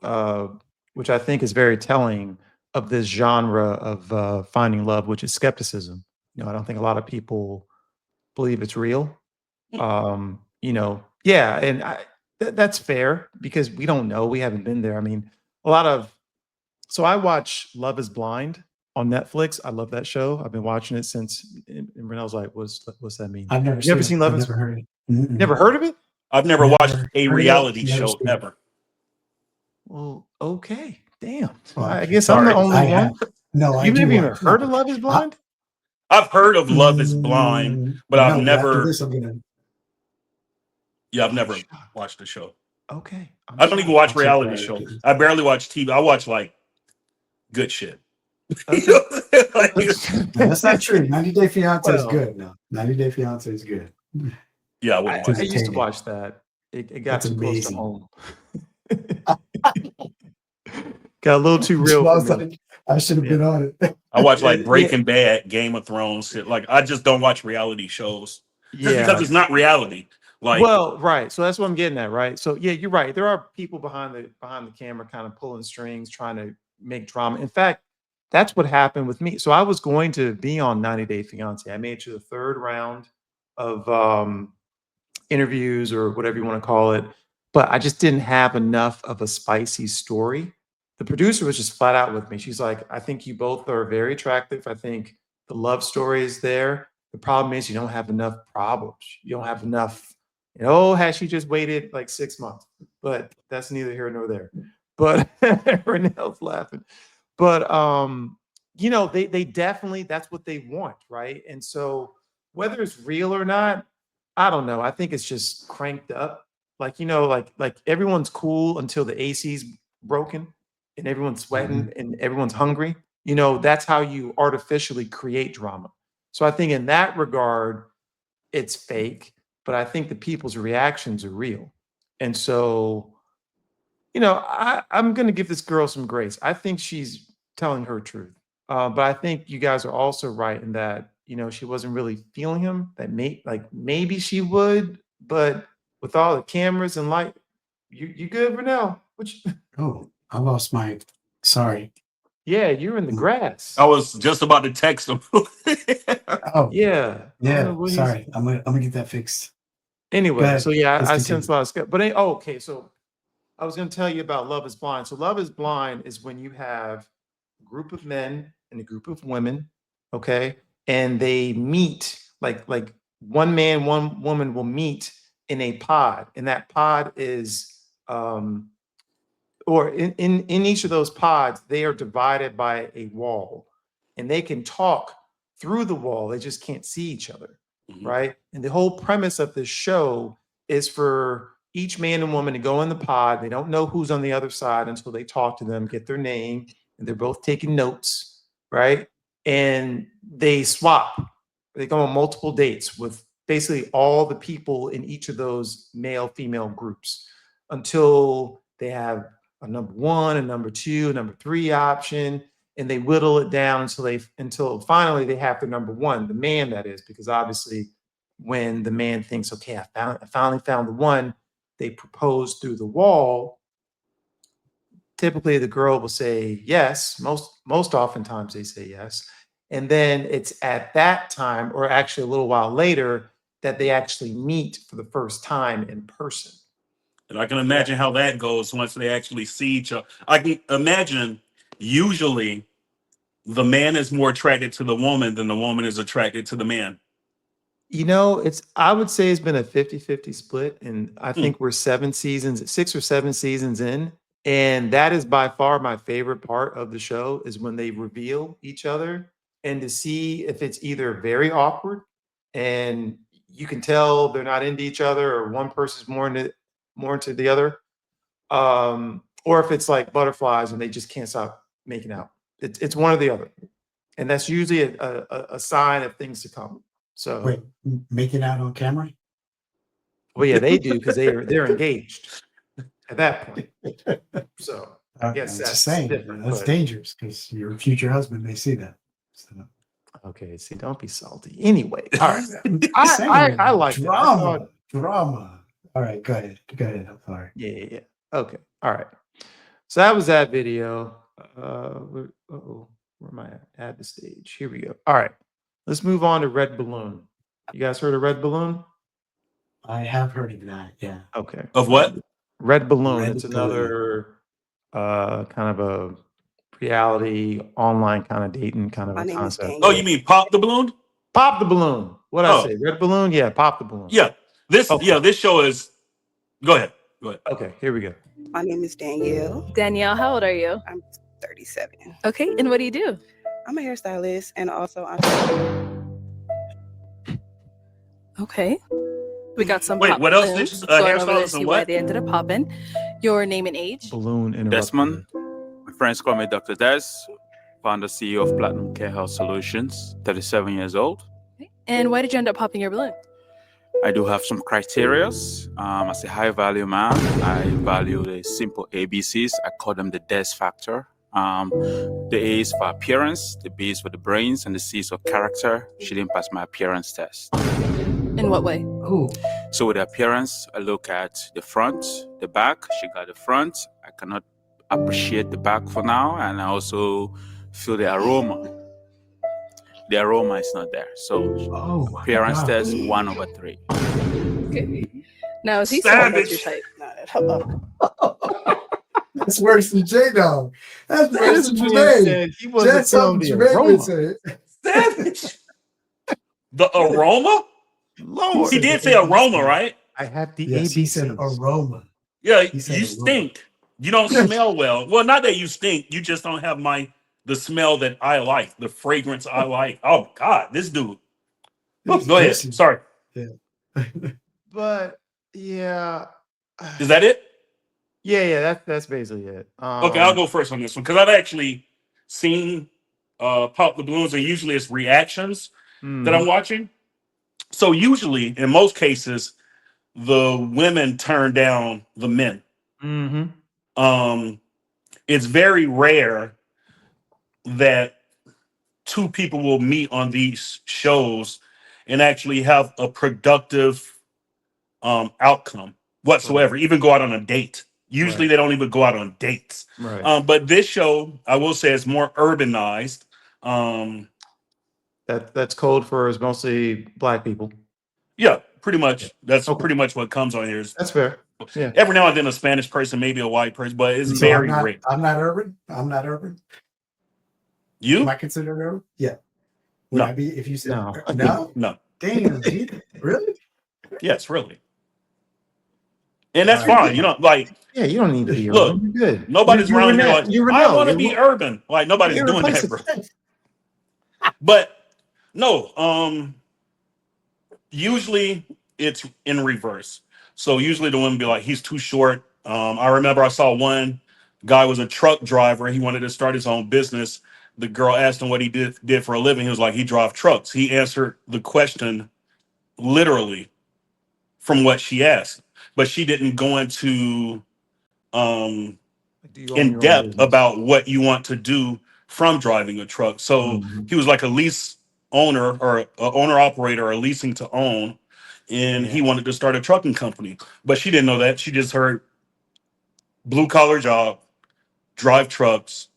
Speaker 1: which I think is very telling of this genre of finding love, which is skepticism. I don't think a lot of people believe it's real. Yeah, and that's fair because we don't know. We haven't been there. I mean, so I watch Love is Blind on Netflix. I love that show. I've been watching it since, and Renell's like, what's that mean?
Speaker 3: I've never
Speaker 1: You ever seen Love
Speaker 3: I've
Speaker 1: is?
Speaker 3: never heard it.
Speaker 1: Never heard of it?
Speaker 2: I've never watched a
Speaker 3: heard of it,
Speaker 2: reality
Speaker 3: never
Speaker 2: show
Speaker 3: seen it.
Speaker 2: ever.
Speaker 1: Well, okay. Damn.
Speaker 3: Well,
Speaker 1: I
Speaker 3: okay,
Speaker 1: guess I'm the
Speaker 2: sorry.
Speaker 1: only
Speaker 3: I
Speaker 1: one.
Speaker 3: have. No, I
Speaker 1: You've
Speaker 3: do
Speaker 1: never even
Speaker 3: watch.
Speaker 1: heard
Speaker 3: No,
Speaker 1: of Love is Blind?
Speaker 2: I've heard of Love is Blind, but I've
Speaker 3: no, but after
Speaker 2: never.
Speaker 3: this, I'm gonna.
Speaker 2: Yeah, I've
Speaker 1: I'm
Speaker 2: never
Speaker 1: shocked.
Speaker 2: watched the show.
Speaker 1: Okay. I'm
Speaker 2: I don't even
Speaker 1: shocked.
Speaker 2: watch
Speaker 3: I'll check
Speaker 2: reality
Speaker 3: that out
Speaker 2: shows.
Speaker 3: after this.
Speaker 2: I barely watch TV. I watch like good shit.
Speaker 1: Okay.
Speaker 2: Like,
Speaker 3: No, that's not true. 90 Day Fiance is
Speaker 1: Well,
Speaker 3: good. No, 90 Day Fiance is good.
Speaker 2: yeah, I
Speaker 1: I,
Speaker 2: wouldn't
Speaker 1: I
Speaker 2: watch
Speaker 3: It's
Speaker 2: it.
Speaker 1: used to
Speaker 3: entertaining.
Speaker 1: watch that. It got
Speaker 3: It's
Speaker 1: too close to
Speaker 3: amazing.
Speaker 1: home. Got a little too real
Speaker 3: I
Speaker 1: for
Speaker 3: was
Speaker 1: me.
Speaker 3: like, I should have
Speaker 1: Yeah.
Speaker 3: been on it.
Speaker 2: I watch like
Speaker 1: Yeah.
Speaker 2: Breaking Bad, Game of Thrones, shit. Like I just don't watch reality shows just because
Speaker 1: Yeah.
Speaker 2: it's not reality. Like
Speaker 1: Well, right. So that's what I'm getting at, right? So yeah, you're right. There are people behind the camera kind of pulling strings, trying to make drama. In fact, that's what happened with me. So I was going to be on 90 Day Fiance. I made it to the third round of interviews or whatever you want to call it, but I just didn't have enough of a spicy story. The producer was just flat out with me. She's like, I think you both are very attractive. I think the love story is there. The problem is you don't have enough problems. You don't have enough, had she just waited like 6 months? But that's neither here nor there. But Renell's laughing. But they definitely, that's what they want, right? And so whether it's real or not, I don't know. I think it's just cranked up. Like, like everyone's cool until the AC's broken and everyone's sweating and everyone's hungry. That's how you artificially create drama. So I think in that regard, it's fake, but I think the people's reactions are real. And so, I'm going to give this girl some grace. I think she's telling her truth. But I think you guys are also right in that, she wasn't really feeling him. That maybe she would, but with all the cameras and light, you good, Renell?
Speaker 3: Oh, I lost my. Sorry.
Speaker 1: Yeah, you're in the grass.
Speaker 2: I was just about to text him.
Speaker 3: Oh,
Speaker 1: Yeah. I don't know
Speaker 3: yeah.
Speaker 1: what
Speaker 3: Sorry. I'm gonna get that fixed.
Speaker 1: Anyway,
Speaker 3: ahead.
Speaker 1: so yeah,
Speaker 3: Let's
Speaker 1: I
Speaker 3: continue.
Speaker 1: sense a lot of but okay. So I was going to tell you about Love is Blind. So Love is Blind is when you have a group of men and a group of women, okay, and they meet like one man, one woman will meet in a pod, and that pod is or in each of those pods, they are divided by a wall, and they can talk through the wall. They just can't see each other, right? And the whole premise of this show is for each man and woman to go in the pod. They don't know who's on the other side until they talk to them, get their name, and they're both taking notes, right? And they swap. They go on multiple dates with basically all the people in each of those male female groups until they have a number 1, a number 2, a number 3 option, and they whittle it down until finally they have the number 1, the man, that is, because obviously when the man thinks, okay, I finally found the one, they propose through the wall. Typically the girl will say yes. Most oftentimes they say yes. And then it's at that time, or actually a little while later, that they actually meet for the first time in person.
Speaker 2: And I can imagine how that goes once they actually see each other. I can imagine usually the man is more attracted to the woman than the woman is attracted to the man.
Speaker 1: I would say it's been a 50-50 split. And I think we're 6 or 7 seasons in. And that is by far my favorite part of the show, is when they reveal each other, and to see if it's either very awkward and you can tell they're not into each other, or one person's more into the other, or if it's like butterflies and they just can't stop making out. It's one or the other, and that's usually a sign of things to come. So
Speaker 3: Wait, making out on camera?
Speaker 1: well, yeah, they do, because they're engaged at that point. So I guess
Speaker 3: I'm
Speaker 1: that's
Speaker 3: just saying,
Speaker 1: different,
Speaker 3: that's
Speaker 1: but-
Speaker 3: dangerous, because your future husband may see that. So,
Speaker 1: Okay, see, don't be salty. Anyway, all right.
Speaker 3: I'm just saying,
Speaker 1: I like that. I
Speaker 3: drama.
Speaker 1: thought-
Speaker 3: Drama. All right, go ahead. I'm sorry.
Speaker 1: Yeah. Okay, all right. So that was that video. Where am I at? Add the stage. Here we go. All right, let's move on to Red Balloon. You guys heard of Red Balloon?
Speaker 3: I have heard of that. Yeah.
Speaker 1: Okay.
Speaker 2: Of what?
Speaker 1: Red Balloon.
Speaker 3: Red
Speaker 1: It's
Speaker 3: Balloon.
Speaker 1: another kind of a reality online kind of dating kind of
Speaker 6: My
Speaker 1: a
Speaker 6: name is
Speaker 1: concept.
Speaker 6: Daniel.
Speaker 2: Oh, you mean Pop the Balloon?
Speaker 1: Pop the balloon. What I
Speaker 2: Oh.
Speaker 1: say? Red Balloon? Yeah, pop the balloon.
Speaker 2: Yeah. This show is. Go ahead.
Speaker 1: Okay, here we go.
Speaker 6: My name is Danielle.
Speaker 7: Danielle, how old are you?
Speaker 6: I'm 37.
Speaker 7: Okay, and what do you do?
Speaker 6: I'm a hairstylist and also I'm
Speaker 7: Okay. We got some
Speaker 2: Wait,
Speaker 7: pop
Speaker 2: what else did
Speaker 7: balloons
Speaker 2: you-
Speaker 7: going over
Speaker 2: hairstylist
Speaker 7: there to
Speaker 2: and
Speaker 7: see
Speaker 2: what?
Speaker 7: why they ended up popping. Your name and age?
Speaker 1: Balloon interrupted.
Speaker 8: Desmond, my friends call me Dr. Des, founder CEO of Platinum Care Health Solutions, 37 years old.
Speaker 7: And why did you end up popping your balloon?
Speaker 8: I do have some criterias. As a high value man, I value the simple ABCs. I call them the Des factor. The A is for appearance, the B is for the brains, and the C is for character. She didn't pass my appearance test.
Speaker 7: In what way?
Speaker 3: Oh,
Speaker 8: So with the appearance, I look at the front, the back. She got the front. I cannot appreciate the back for now. And I also feel the aroma. The aroma is not there. So appearance
Speaker 3: wow.
Speaker 8: test 1/3.
Speaker 7: Okay. Now, is he someone that's your
Speaker 2: Savage.
Speaker 7: type?
Speaker 6: hello.
Speaker 3: That's worse than J-Dog. That's worse than
Speaker 1: Man
Speaker 3: Jermaine.
Speaker 1: said he wasn't
Speaker 3: That's
Speaker 1: feeling
Speaker 3: something
Speaker 1: the
Speaker 3: Jermaine
Speaker 1: aroma.
Speaker 3: would say.
Speaker 2: Savage. The aroma?
Speaker 1: Lord,
Speaker 2: He did say aroma, right?
Speaker 1: I have the
Speaker 3: Yes, he said
Speaker 1: ABCs.
Speaker 3: aroma.
Speaker 2: Yeah,
Speaker 3: He said
Speaker 2: you
Speaker 3: aroma.
Speaker 2: stink. You don't smell well. Well, not that you stink. You just don't have the smell that I like, the fragrance I like. Oh God, this dude. Oh,
Speaker 3: It's
Speaker 2: go ahead.
Speaker 3: juicy.
Speaker 2: Sorry.
Speaker 1: But yeah,
Speaker 2: Is that it?
Speaker 1: yeah. That's basically it.
Speaker 2: Okay, I'll go first on this one because I've actually seen Pop the Balloons, and usually it's reactions that I'm watching. So usually, in most cases, the women turn down the men. It's very rare that two people will meet on these shows and actually have a productive outcome whatsoever, even go out on a date. Usually they don't even go out on dates.
Speaker 1: Right.
Speaker 2: But this show, I will say, is more urbanized.
Speaker 1: That's code for is mostly black people.
Speaker 2: Yeah, pretty much. That's
Speaker 1: Okay.
Speaker 2: pretty much what comes on here. Is
Speaker 1: That's fair. Yeah.
Speaker 2: every now and then a Spanish person, maybe a white person, but it's
Speaker 3: So
Speaker 2: very
Speaker 3: I'm not,
Speaker 2: rare.
Speaker 3: I'm not urban. I'm not urban.
Speaker 2: You?
Speaker 3: Am I considered urban? Yeah. Would
Speaker 2: No.
Speaker 3: I be if you said
Speaker 1: No.
Speaker 3: no?
Speaker 2: No.
Speaker 3: Damn, dude. Really?
Speaker 2: Yes, really. And that's
Speaker 3: All right.
Speaker 2: fine. You know, like
Speaker 1: Yeah, you don't need to be
Speaker 2: Look,
Speaker 1: urban. You're good.
Speaker 2: nobody's
Speaker 1: You're
Speaker 2: around here
Speaker 1: Renell.
Speaker 2: like,
Speaker 1: You're
Speaker 2: I
Speaker 1: Renell.
Speaker 2: want to
Speaker 1: You're
Speaker 2: be urban. Like nobody's doing that, bro.
Speaker 1: irreplaceable.
Speaker 2: But no, usually it's in reverse. So usually the women be like, he's too short. I remember I saw one guy was a truck driver. He wanted to start his own business. The girl asked him what he did for a living. He was like, he drive trucks. He answered the question literally from what she asked, but she didn't go into
Speaker 1: Do you own
Speaker 2: in
Speaker 1: your own
Speaker 2: depth
Speaker 1: business?
Speaker 2: about what you want to do from driving a truck. So
Speaker 1: Mhm.
Speaker 2: he was like a lease owner or a owner operator or leasing to own, and he
Speaker 1: Yeah.
Speaker 2: wanted to start a trucking company. But she didn't know that. She just heard blue collar job, drive trucks.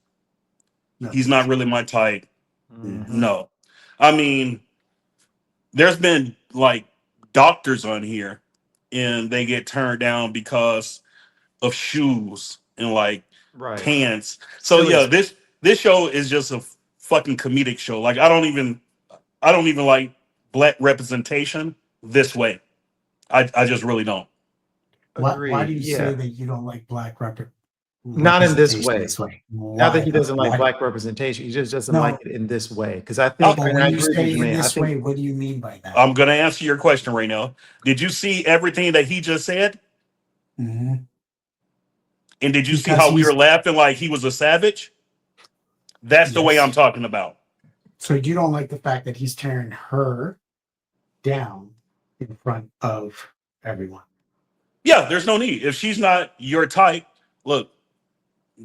Speaker 2: He's not really my type.
Speaker 1: Mhm.
Speaker 2: No. I mean, there's been like doctors on here and they get turned down because of shoes and like
Speaker 1: Right.
Speaker 2: pants. So
Speaker 1: Silly
Speaker 2: yeah,
Speaker 1: stuff.
Speaker 2: this show is just a fucking comedic show. Like I don't even like black representation this way. I just really don't.
Speaker 3: Why
Speaker 1: Agreed.
Speaker 3: do you say
Speaker 1: Yeah.
Speaker 3: that you don't like
Speaker 1: Not in this
Speaker 3: representation
Speaker 1: way.
Speaker 3: this way?
Speaker 1: Not that
Speaker 3: Why
Speaker 1: he
Speaker 3: though?
Speaker 1: doesn't like
Speaker 3: Why?
Speaker 1: black representation. He just doesn't like
Speaker 3: No.
Speaker 1: it in this way. Because I
Speaker 2: Oh,
Speaker 1: think,
Speaker 3: But
Speaker 1: and
Speaker 3: when
Speaker 1: I
Speaker 3: you
Speaker 1: agree with you,
Speaker 3: say in
Speaker 1: Jermaine. I
Speaker 3: this
Speaker 1: think
Speaker 3: way, what do you mean by that?
Speaker 2: I'm gonna answer your question right now. Did you see everything that he just said?
Speaker 3: Mhm.
Speaker 2: And did you see
Speaker 3: Because
Speaker 2: how we were
Speaker 3: he's
Speaker 2: laughing like he was a savage? That's the way I'm
Speaker 3: yes.
Speaker 2: talking about.
Speaker 3: So you don't like the fact that he's tearing her down in front of everyone.
Speaker 2: Yeah, there's no need. If she's not your type, look,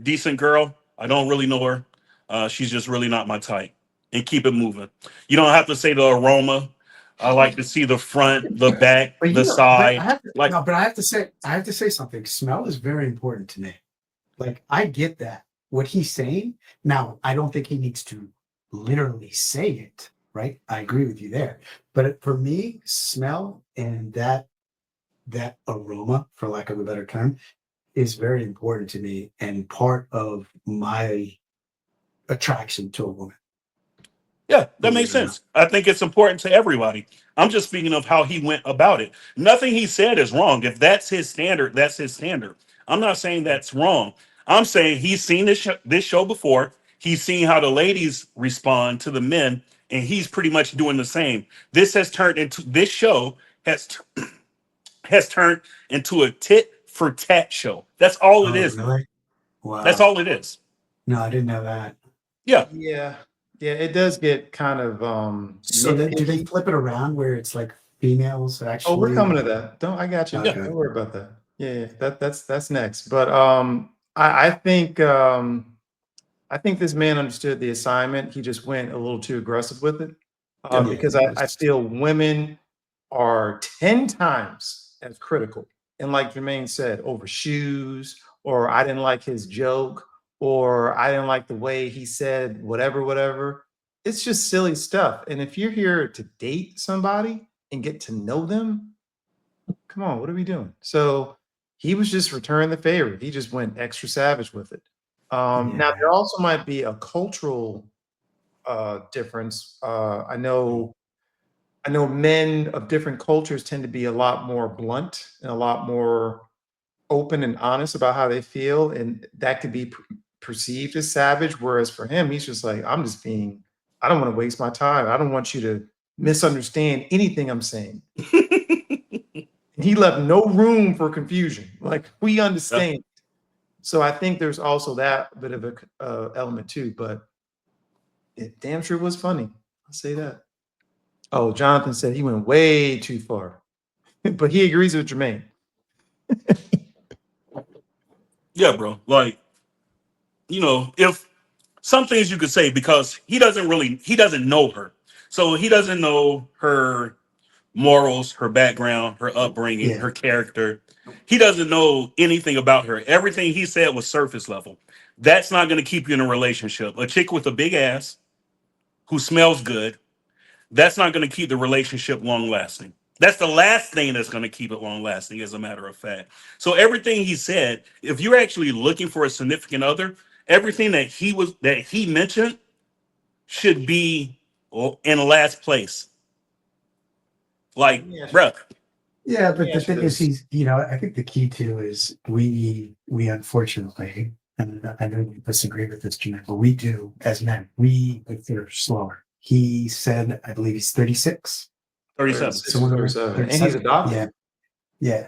Speaker 2: decent girl. I don't really know her. She's just really not my type. And keep it moving. You don't have to say the aroma. I like to see the front, the back,
Speaker 3: But
Speaker 2: the
Speaker 3: you know, but I
Speaker 2: side.
Speaker 3: have to,
Speaker 2: Like,
Speaker 3: no, but I have to say something. Smell is very important to me. Like I get that what he's saying. Now, I don't think he needs to literally say it, right? I agree with you there. But for me, smell and that aroma, for lack of a better term, is very important to me and part of my attraction to a woman.
Speaker 2: yeah, that
Speaker 3: Believe
Speaker 2: makes
Speaker 3: it or not.
Speaker 2: sense. I think it's important to everybody. I'm just speaking of how he went about it. Nothing he said is wrong. If that's his standard, that's his standard. I'm not saying that's wrong. I'm saying he's seen this show before. He's seen how the ladies respond to the men, and he's pretty much doing the same. This show has turned into a tit for tat show. That's all it
Speaker 3: Oh,
Speaker 2: is now.
Speaker 3: really?
Speaker 2: That's
Speaker 3: Wow.
Speaker 2: all it is.
Speaker 3: No, I didn't know that.
Speaker 2: Yeah.
Speaker 1: yeah. Yeah, it does get kind of
Speaker 3: So then do they
Speaker 1: nitpicky.
Speaker 3: flip it around where it's like females
Speaker 1: Oh, we're
Speaker 3: actually?
Speaker 1: coming to that. I got you.
Speaker 2: Yeah.
Speaker 3: Okay.
Speaker 1: Don't worry about that. Yeah, that's next. But I think this man understood the assignment. He just went a little too aggressive with it.
Speaker 2: Yeah.
Speaker 3: Yeah,
Speaker 1: Because
Speaker 3: it
Speaker 1: I
Speaker 3: was.
Speaker 1: feel women are 10 times as critical. And like Jermaine said, over shoes, or I didn't like his joke, or I didn't like the way he said whatever. It's just silly stuff. And if you're here to date somebody and get to know them, come on, what are we doing? So he was just returning the favor. He just went extra savage with it. Now
Speaker 3: Yeah.
Speaker 1: there also might be a cultural difference. I know men of different cultures tend to be a lot more blunt and a lot more open and honest about how they feel, and that could be perceived as savage. Whereas for him, he's just like, I don't want to waste my time. I don't want you to misunderstand anything I'm saying. He left no room for confusion. Like we
Speaker 2: Yeah.
Speaker 1: understand. So I think there's also that bit of a element too. But it damn sure was funny. I'll say that. Oh, Jonathan said he went way too far, but he agrees with Jermaine.
Speaker 2: Yeah, bro. Like, if some things you could say because he doesn't know her. So he doesn't know her morals, her background, her upbringing,
Speaker 3: Yeah.
Speaker 2: her character. He doesn't know anything about her. Everything he said was surface level. That's not going to keep you in a relationship. A chick with a big ass who smells good, that's not going to keep the relationship long lasting. That's the last thing that's going to keep it long lasting, as a matter of fact. So everything he said, if you're actually looking for a significant other, everything that he mentioned should be in last place. Like,
Speaker 1: Yeah.
Speaker 2: bruh,
Speaker 3: Yeah,
Speaker 1: Let
Speaker 3: but
Speaker 1: me
Speaker 3: the
Speaker 1: ask you
Speaker 3: thing is,
Speaker 1: this.
Speaker 3: I think the key too is we unfortunately, and I know you disagree with this, Jeanette, but we do as men, if they're slower. He said, I believe he's 36.
Speaker 2: 37.
Speaker 1: 36, 37. And he's
Speaker 3: 37.
Speaker 1: adopted.
Speaker 3: Yeah, yeah.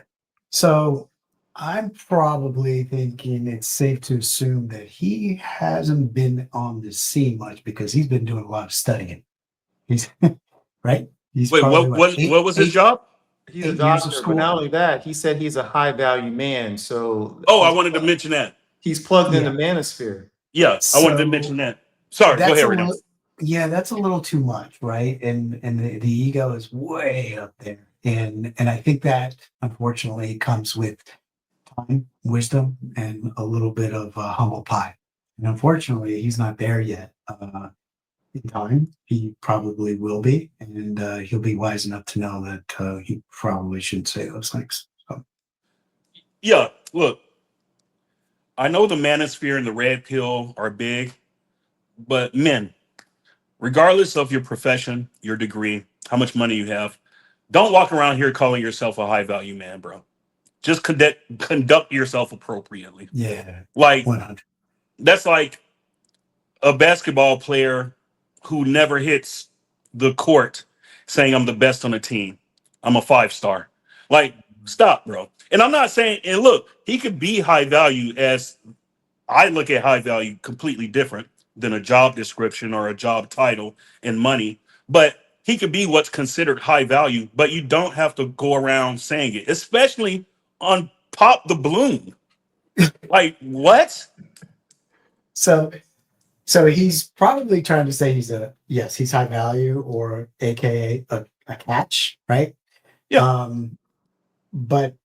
Speaker 3: So I'm probably thinking it's safe to assume that he hasn't been on the scene much because he's been doing a lot of studying. He's right. He's
Speaker 2: Wait,
Speaker 3: probably
Speaker 2: what was his job?
Speaker 1: He's a
Speaker 3: 8 years of
Speaker 1: doctor, but not
Speaker 3: school.
Speaker 1: only that, he said he's a high value man. So
Speaker 2: Oh, I wanted to mention that.
Speaker 1: he's plugged
Speaker 3: Yeah.
Speaker 1: into manosphere.
Speaker 2: Yeah, I wanted to
Speaker 3: So
Speaker 2: mention that. Sorry, go
Speaker 3: that's
Speaker 2: ahead
Speaker 3: a
Speaker 2: right now.
Speaker 3: little, yeah, that's a little too much, right? And the ego is way up there, and I think that unfortunately comes with time, wisdom, and a little bit of humble pie. And unfortunately, he's not there yet. In time, he probably will be, and he'll be wise enough to know that he probably shouldn't say those things. So,
Speaker 2: Yeah, look, I know the manosphere and the red pill are big, but men, regardless of your profession, your degree, how much money you have, don't walk around here calling yourself a high value man, bro. Just conduct yourself appropriately.
Speaker 3: yeah,
Speaker 2: Like
Speaker 3: 100.
Speaker 2: that's like a basketball player who never hits the court saying I'm the best on the team. I'm a 5-star. Like, stop, bro. And I'm not saying, and look, he could be high value as I look at high value completely different than a job description or a job title and money. But he could be what's considered high value, but you don't have to go around saying it, especially on Pop the Bloom. Like, what?
Speaker 3: So he's probably trying to say he's high value, or AKA a catch, right?
Speaker 2: Yeah.
Speaker 3: But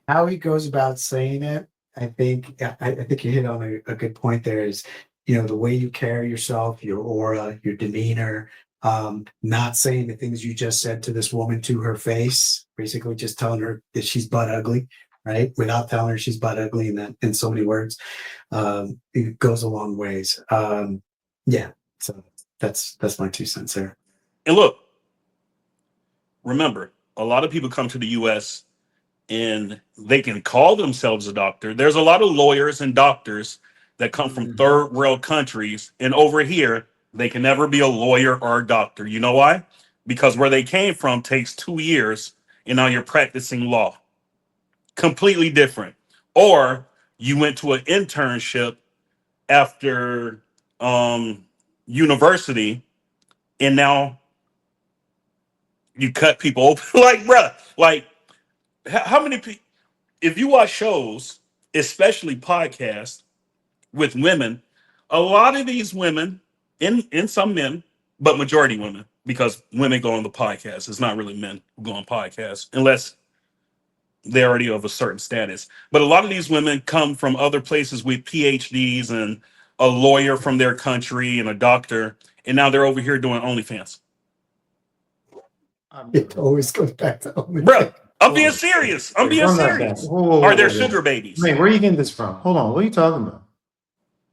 Speaker 3: how he goes about saying it, I think you hit on a good point there. Is, the way you carry yourself, your aura, your demeanor, not saying the things you just said to this woman to her face, basically just telling her that she's butt ugly, right? Without telling her she's butt ugly in so many words. It goes a long ways. Yeah. So that's my 2 cents there.
Speaker 2: And look, remember, a lot of people come to the US and they can call themselves a doctor. There's a lot of lawyers and doctors that come from third world countries, and over here they can never be a lawyer or a doctor. You know why? Because where they came from takes 2 years, and now you're practicing law. Completely different. Or you went to an internship after university, and now you cut people open. Like, bruh, like how many people, if you watch shows, especially podcasts with women, a lot of these women, in some men, but majority women, because women go on the podcast. It's not really men who go on podcasts unless they're already of a certain status. But a lot of these women come from other places with PhDs and a lawyer from their country and a doctor, and now they're over here doing OnlyFans.
Speaker 3: It always goes back to
Speaker 2: Bro, I'm being serious. I'm being
Speaker 1: Run that back.
Speaker 2: serious.
Speaker 1: Whoa,
Speaker 2: Are there
Speaker 1: whoa.
Speaker 2: sugar babies?
Speaker 1: Man, where are you getting this from? Hold on. What are you talking about?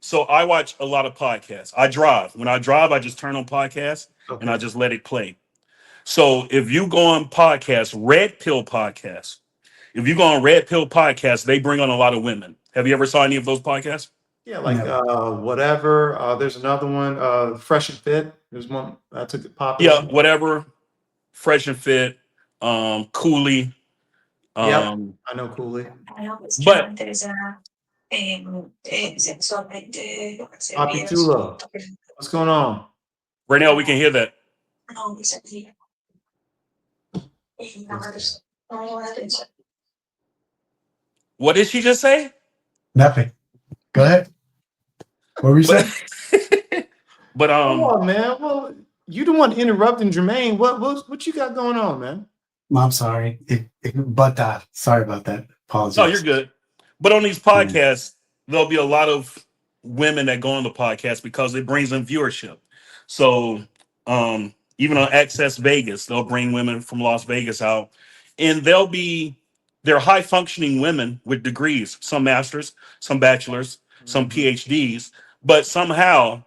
Speaker 2: So I watch a lot of podcasts. I drive. When I drive, I just turn on podcasts and I just let it play. So if you go on podcasts, Red Pill Podcast, if you go on Red Pill Podcast, they bring on a lot of women. Have you ever saw any of those podcasts?
Speaker 1: Yeah, like whatever. There's another one, Fresh and Fit. There's one that took it popular.
Speaker 2: Yeah, whatever. Fresh and Fit, Cooley.
Speaker 1: Yeah, I know Cooley.
Speaker 2: But
Speaker 1: Poppy Tulo. What's going on?
Speaker 2: right now we can hear that. What did she just say?
Speaker 3: Nothing. Go ahead. What were you saying?
Speaker 2: But
Speaker 1: Come on, man. Well, you the one interrupting Jermaine. What you got going on, man?
Speaker 3: I'm sorry. Sorry about that. Apologies.
Speaker 2: no, you're good. But on these podcasts, there'll be a lot of women that go on the podcast because it brings in viewership. So even on Access Vegas, they'll bring women from Las Vegas out, and they're high functioning women with degrees, some masters, some bachelors, some PhDs, but somehow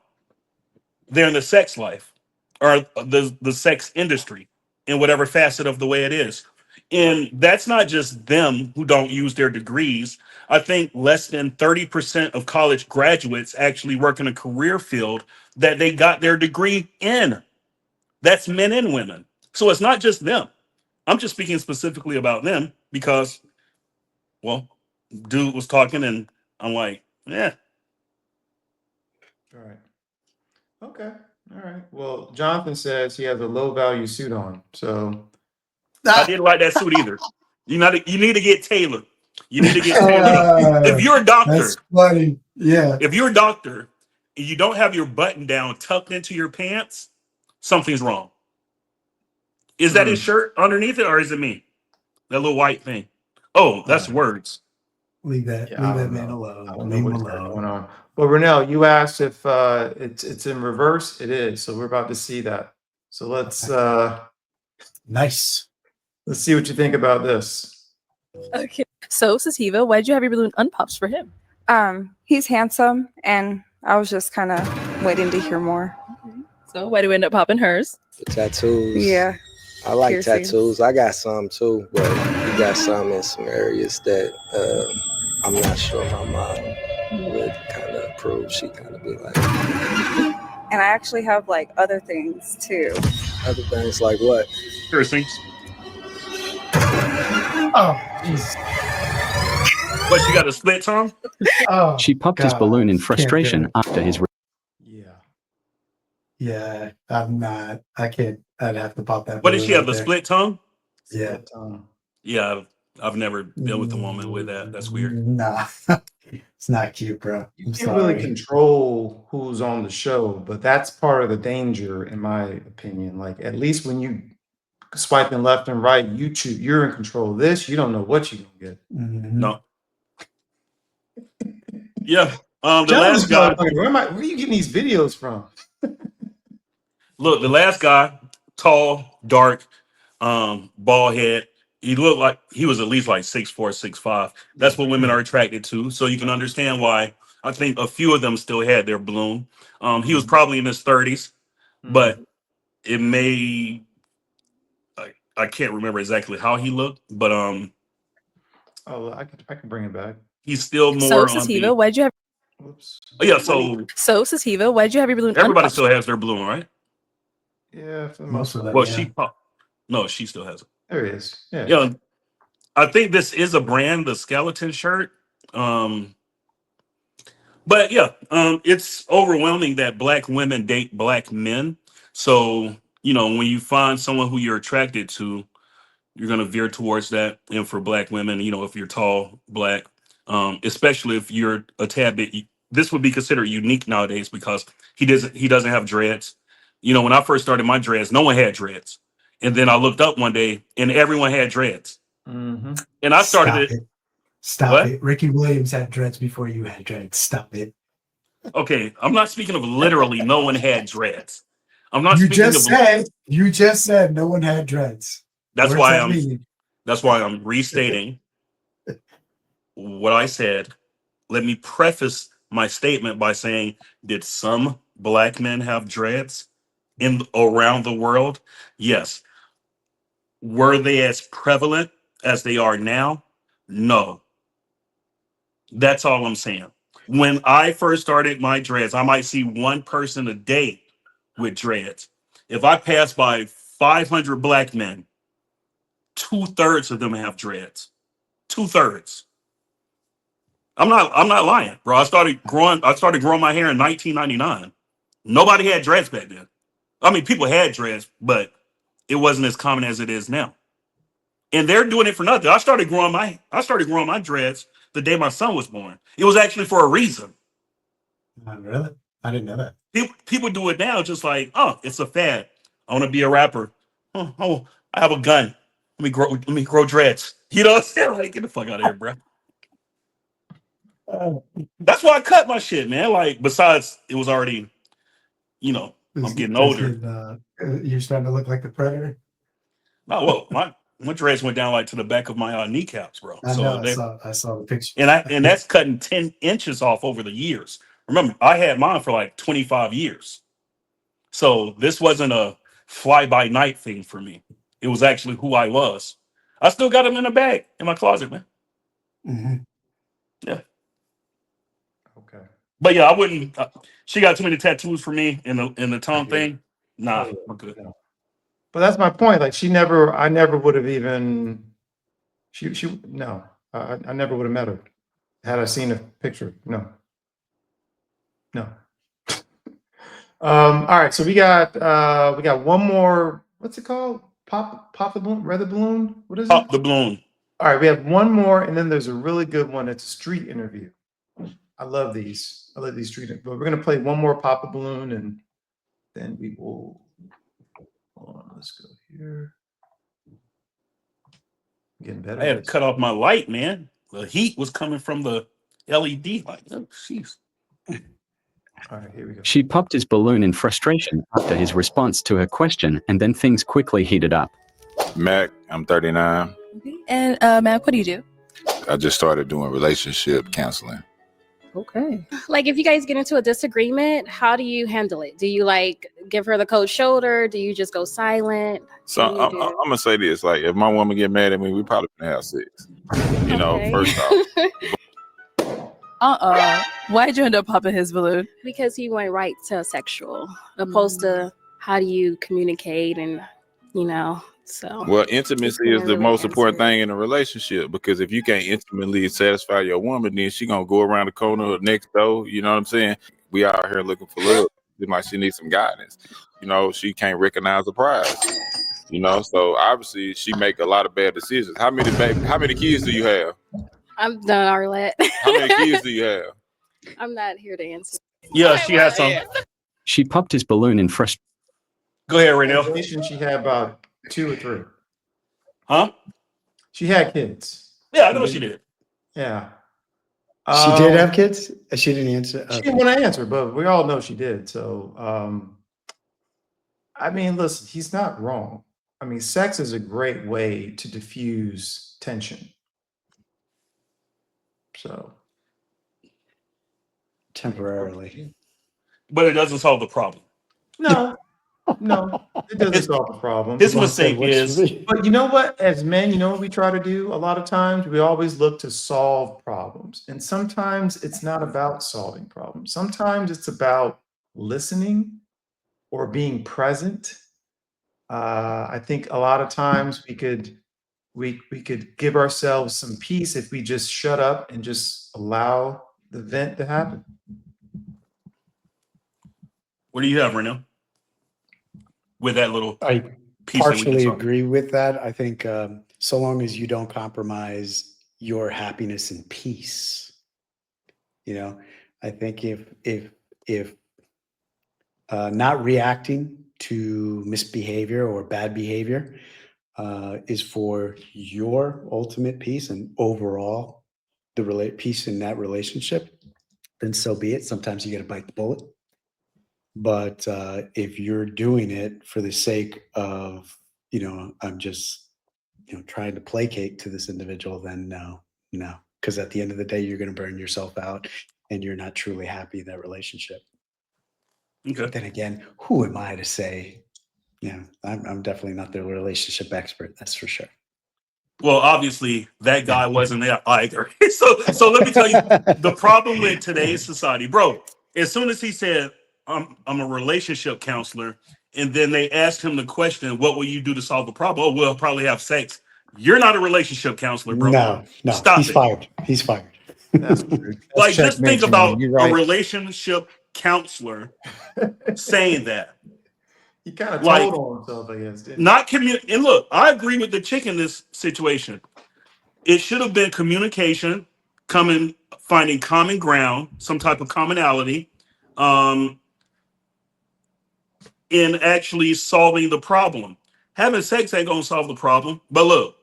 Speaker 2: they're in the sex life or the sex industry in whatever facet of the way it is. And that's not just them who don't use their degrees. I think less than 30% of college graduates actually work in a career field that they got their degree in. That's men and women. So it's not just them. I'm just speaking specifically about them because, well, dude was talking and I'm like, yeah.
Speaker 1: All right. Okay. All right. Well, Jonathan says he has a low value suit on. So
Speaker 2: I didn't like that suit either. You need to get tailored. You need to get tailored. If you're a
Speaker 3: That's
Speaker 2: doctor,
Speaker 3: funny. Yeah.
Speaker 2: if you're a doctor and you don't have your button down tucked into your pants, something's wrong. Is that his shirt underneath it, or is it me? That little white thing. Oh, that's words.
Speaker 3: Leave that.
Speaker 1: Yeah, I
Speaker 3: leave that
Speaker 1: don't
Speaker 3: man
Speaker 1: know.
Speaker 3: alone.
Speaker 1: I don't know
Speaker 3: Leave him
Speaker 1: what's going
Speaker 3: alone.
Speaker 1: on. Well, Renell, you asked if it's in reverse. It is. So we're about to see that. So let's
Speaker 3: Nice.
Speaker 1: see what you think about this.
Speaker 7: Okay. So, Sativa, why did you have your balloon unpopped for him?
Speaker 9: He's handsome, and I was just kind of waiting to hear more.
Speaker 7: So, why do we end up popping hers?
Speaker 10: The tattoos.
Speaker 9: Yeah.
Speaker 10: I like
Speaker 9: piercings.
Speaker 10: tattoos. I got some too, but you got some in some areas that I'm not sure my mom would kind of approve. She kind of be like,
Speaker 9: And I actually have like other things too.
Speaker 10: other things like what?
Speaker 2: Piercings.
Speaker 3: Oh, jeez.
Speaker 2: But you got a split tongue?
Speaker 3: Oh,
Speaker 11: She popped his
Speaker 3: God.
Speaker 11: balloon in
Speaker 3: Can't do
Speaker 11: frustration
Speaker 3: it.
Speaker 11: after his.
Speaker 1: Yeah.
Speaker 3: Yeah, I'm not. I can't. I'd have to pop that.
Speaker 2: What did she have?
Speaker 3: balloon
Speaker 2: The
Speaker 3: right
Speaker 2: split tongue?
Speaker 3: there.
Speaker 2: Yeah, I've never been with a woman with that. That's weird.
Speaker 3: Nah, it's not cute, bro.
Speaker 1: You
Speaker 3: I'm
Speaker 1: can't really
Speaker 3: sorry.
Speaker 1: control who's on the show, but that's part of the danger, in my opinion. Like, at least when you swiping left and right, you're in control of this. You don't know what you're gonna get.
Speaker 3: Mhm.
Speaker 2: No. Yeah. The
Speaker 1: Jonathan's
Speaker 2: last guy.
Speaker 1: probably like, where are you getting these videos from?
Speaker 2: Look, the last guy, tall, dark, bald head. He looked like he was at least like 6'4", 6'5". That's what women are attracted to. So you can understand why I think a few of them still had their balloon. He was probably in his 30s, but it may I can't remember exactly how he looked, but
Speaker 1: Oh, I can bring it back.
Speaker 2: he's still
Speaker 7: So,
Speaker 2: more on
Speaker 7: Sativa,
Speaker 2: the.
Speaker 7: why did you have?
Speaker 1: Whoops.
Speaker 2: Oh, yeah, so
Speaker 7: So, Sativa, why did you have your balloon
Speaker 2: everybody
Speaker 7: unpopped?
Speaker 2: still has their balloon, right?
Speaker 1: Yeah, for the
Speaker 3: Most
Speaker 1: most
Speaker 3: of
Speaker 1: part.
Speaker 3: them,
Speaker 2: Well,
Speaker 3: yeah.
Speaker 2: no, she still has it.
Speaker 1: There he is. Yeah.
Speaker 2: Yeah, I think this is a brand, the skeleton shirt. But yeah, it's overwhelming that black women date black men. So, when you find someone who you're attracted to, you're going to veer towards that. And for black women, if you're tall, black, especially if you're a tad bit, this would be considered unique nowadays because he doesn't have dreads. When I first started my dreads, no one had dreads. And then I looked up one day and everyone had dreads.
Speaker 1: Mm-hmm.
Speaker 2: And I started
Speaker 3: Stop
Speaker 2: it.
Speaker 3: it. Stop
Speaker 2: What?
Speaker 3: it. Ricky Williams had dreads before you had dreads. Stop it.
Speaker 2: Okay, I'm not speaking of literally no one had dreads. I'm not
Speaker 3: You
Speaker 2: speaking
Speaker 3: just
Speaker 2: of.
Speaker 3: said no one had dreads.
Speaker 2: That's
Speaker 3: What does
Speaker 2: why
Speaker 3: that
Speaker 2: I'm.
Speaker 3: mean?
Speaker 2: That's why I'm restating what I said. Let me preface my statement by saying, did some black men have dreads around the world? Yes. Were they as prevalent as they are now? No. That's all I'm saying. When I first started my dreads, I might see one person a day with dreads. If I pass by 500 black men, 2/3 of them have dreads. 2/3. I'm not lying, bro. I started growing my hair in 1999. Nobody had dreads back then. I mean, people had dreads, but it wasn't as common as it is now. And they're doing it for nothing. I started growing my dreads the day my son was born. It was actually for a reason.
Speaker 3: Really? I didn't know that.
Speaker 2: People do it now just like, oh, it's a fad. I want to be a rapper. Oh, I have a gun. Let me grow dreads. You know what I'm saying? Like, get the fuck out of here, bro. That's why I cut my shit, man. Like, besides, it was already, I'm getting older.
Speaker 3: You're starting to look like the Predator.
Speaker 2: No, well, my dreads went down like to the back of my kneecaps, bro.
Speaker 3: I know. I saw the picture.
Speaker 2: And that's cutting 10 inches off over the years. Remember, I had mine for like 25 years. So this wasn't a fly by night thing for me. It was actually who I was. I still got them in a bag in my closet, man.
Speaker 3: Mm-hmm.
Speaker 2: Yeah.
Speaker 1: Okay.
Speaker 2: But yeah, I wouldn't. She got too many tattoos for me in the tongue thing. Nah, we're good.
Speaker 1: Yeah. But that's my point. Like, I never would have even. No, I never would have met her had I seen a picture. No. All right, so we got one more. What's it called? Pop the balloon, red the balloon. What is it?
Speaker 2: Pop the balloon.
Speaker 1: All right, we have one more, and then there's a really good one. It's a street interview. I love these. I love these street interviews. But we're gonna play one more pop the balloon, and then we will. Hold on, let's go here. Getting better.
Speaker 2: I had to cut off my light, man. The heat was coming from the LED light. Oh, jeez.
Speaker 1: All right, here we go.
Speaker 11: She popped his balloon in frustration after his response to her question, and then things quickly heated up.
Speaker 12: Mac, I'm 39.
Speaker 7: Okay. And Mac, what do you do?
Speaker 12: I just started doing relationship counseling.
Speaker 7: Okay.
Speaker 13: Like, if you guys get into a disagreement, how do you handle it? Do you like give her the cold shoulder? Do you just go silent?
Speaker 12: So I'm gonna say this: like, if my woman get mad at me, we probably gonna have sex. You know, first off.
Speaker 7: Why'd you end up popping his balloon?
Speaker 13: Because he went right to sexual, opposed to how do you communicate and, you know, so.
Speaker 12: Well, intimacy is the most important thing in a relationship, because if you can't intimately satisfy your woman, then she gonna go around the corner or next door. You know what I'm saying? We out here looking for love. It like she needs some guidance. You know, she can't recognize the prize. You know, so obviously she make a lot of bad decisions. How many kids do you have?
Speaker 13: I'm done, Arlette.
Speaker 12: How many kids do you have?
Speaker 13: I'm not here to answer.
Speaker 2: Yeah, she has some.
Speaker 11: She popped his balloon in frustration.
Speaker 2: Go ahead, Raynell.
Speaker 1: She had about 2 or 3.
Speaker 2: Huh?
Speaker 1: She had kids.
Speaker 2: Yeah, I know she did.
Speaker 1: Yeah.
Speaker 3: She did have kids? She didn't answer.
Speaker 1: She didn't want to answer, but we all know she did. So, I mean, listen, he's not wrong. I mean, sex is a great way to diffuse tension. So,
Speaker 3: temporarily.
Speaker 2: But it doesn't solve the problem.
Speaker 1: No, it doesn't solve the problem.
Speaker 2: His mistake is,
Speaker 1: but you know what? As men, you know what we try to do a lot of times? We always look to solve problems. And sometimes it's not about solving problems. Sometimes it's about listening or being present. I think a lot of times we could give ourselves some peace if we just shut up and just allow the vent to happen.
Speaker 2: What do you have, Reno? With that little
Speaker 3: I
Speaker 2: piece
Speaker 3: partially agree with that. I think so long as you don't compromise your happiness and peace, you know, I think if not reacting to misbehavior or bad behavior is for your ultimate peace and overall the peace in that relationship, then so be it. Sometimes you got to bite the bullet. But if you're doing it for the sake of, you know, I'm just, you know, trying to placate to this individual, then no. Because at the end of the day, you're going to burn yourself out and you're not truly happy in that relationship.
Speaker 2: Okay.
Speaker 3: But then again, who am I to say, you know, I'm definitely not the relationship expert. That's for sure.
Speaker 2: Well, obviously that guy wasn't there either. So let me tell you the problem with today's society, bro. As soon as he said, I'm a relationship counselor, and then they asked him the question, what will you do to solve the problem? Oh, we'll probably have sex. You're not a relationship counselor, bro.
Speaker 3: No,
Speaker 2: Stop
Speaker 3: he's
Speaker 2: it.
Speaker 3: fired. He's fired.
Speaker 1: That's true.
Speaker 2: Like, just think about a relationship counselor saying that.
Speaker 1: He kind of
Speaker 2: Like,
Speaker 1: told on himself, I guess. Didn't he?
Speaker 2: not communicate. And look, I agree with the chick in this situation. It should have been communication, finding common ground, some type of commonality, in actually solving the problem. Having sex ain't gonna solve the problem. But look,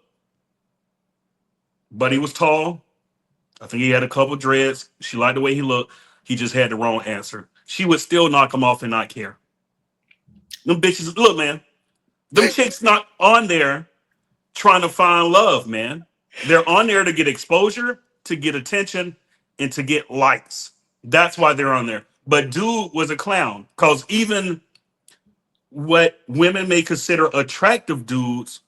Speaker 2: buddy was tall. I think he had a couple dreads. She liked the way he looked. He just had the wrong answer. She would still knock him off and not care. Them bitches, look, man, them chicks not on there trying to find love, man. They're on there to get exposure, to get attention, and to get likes. That's why they're on there. But dude was a clown, because even what women may consider attractive dudes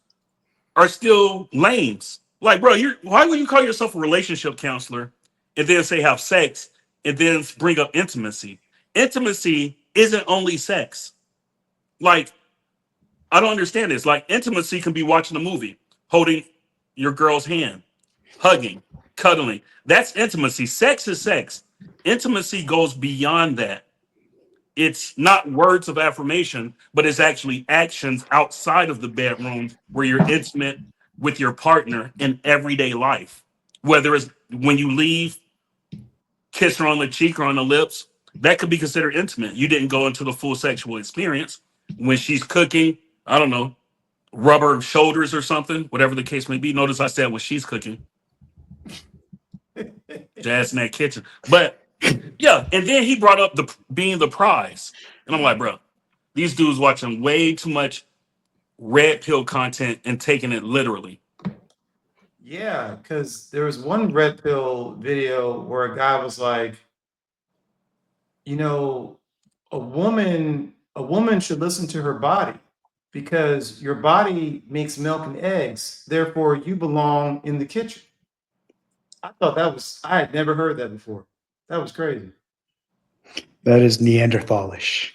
Speaker 2: are still lames. Like, bro, why would you call yourself a relationship counselor and then say have sex and then bring up intimacy? Intimacy isn't only sex. Like, I don't understand this. Like, intimacy can be watching a movie, holding your girl's hand, hugging, cuddling. That's intimacy. Sex is sex. Intimacy goes beyond that. it's not words of affirmation, but it's actually actions outside of the bedroom where you're intimate with your partner in everyday life. Whether it's when you leave, kiss her on the cheek or on the lips, that could be considered intimate. You didn't go into the full sexual experience. When she's cooking, I don't know, rub her shoulders or something, whatever the case may be. Notice I said when she's cooking. Jazz in that kitchen. But yeah, and then he brought up the being the prize. And I'm like, bro, these dudes watching way too much red pill content and taking it literally.
Speaker 1: Yeah, because there was one red pill video where a guy was like, you know, a woman should listen to her body because your body makes milk and eggs, therefore you belong in the kitchen. I had never heard that before. That was crazy.
Speaker 3: That is Neanderthalish.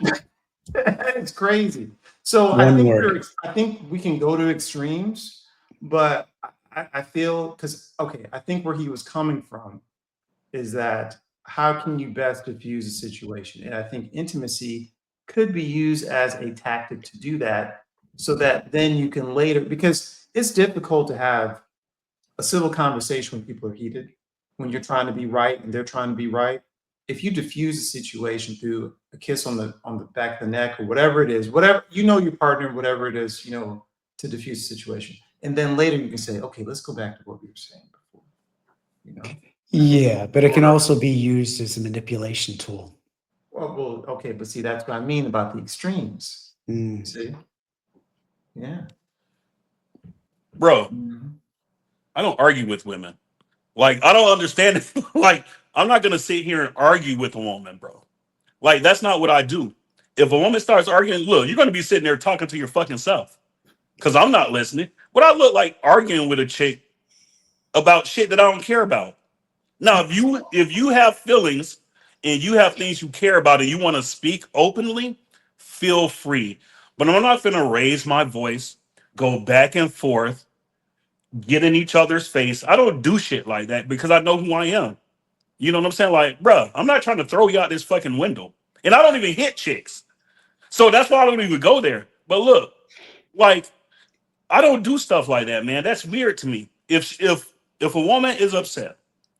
Speaker 1: It's crazy. So
Speaker 3: One word.
Speaker 1: I think we can go to extremes, but I feel because I think where he was coming from is that how can you best diffuse a situation? And I think intimacy could be used as a tactic to do that so that then you can later, because it's difficult to have a civil conversation when people are heated, when you're trying to be right and they're trying to be right. If you diffuse a situation through a kiss on the back of the neck or whatever it is, whatever, your partner, whatever it is, to diffuse the situation. And then later you can say, okay, let's go back to what we were saying before.
Speaker 3: Yeah, but it can also be used as a manipulation tool.
Speaker 1: Well, okay, but see, that's what I mean about the extremes. See? Yeah.
Speaker 2: Bro, I don't argue with women. Like, I don't understand it. Like, I'm not gonna sit here and argue with a woman, bro. Like, that's not what I do. If a woman starts arguing, look, you're gonna be sitting there talking to your fucking self. Cause I'm not listening. What I look like arguing with a chick about shit that I don't care about. Now, if you have feelings and you have things you care about and you want to speak openly, feel free. But I'm not gonna raise my voice, go back and forth, get in each other's face. I don't do shit like that because I know who I am. You know what I'm saying? Like, bruh, I'm not trying to throw you out this fucking window. And I don't even hit chicks. So that's why I don't even go there. But look, like, I don't do stuff like that, man. That's weird to me. If a woman is upset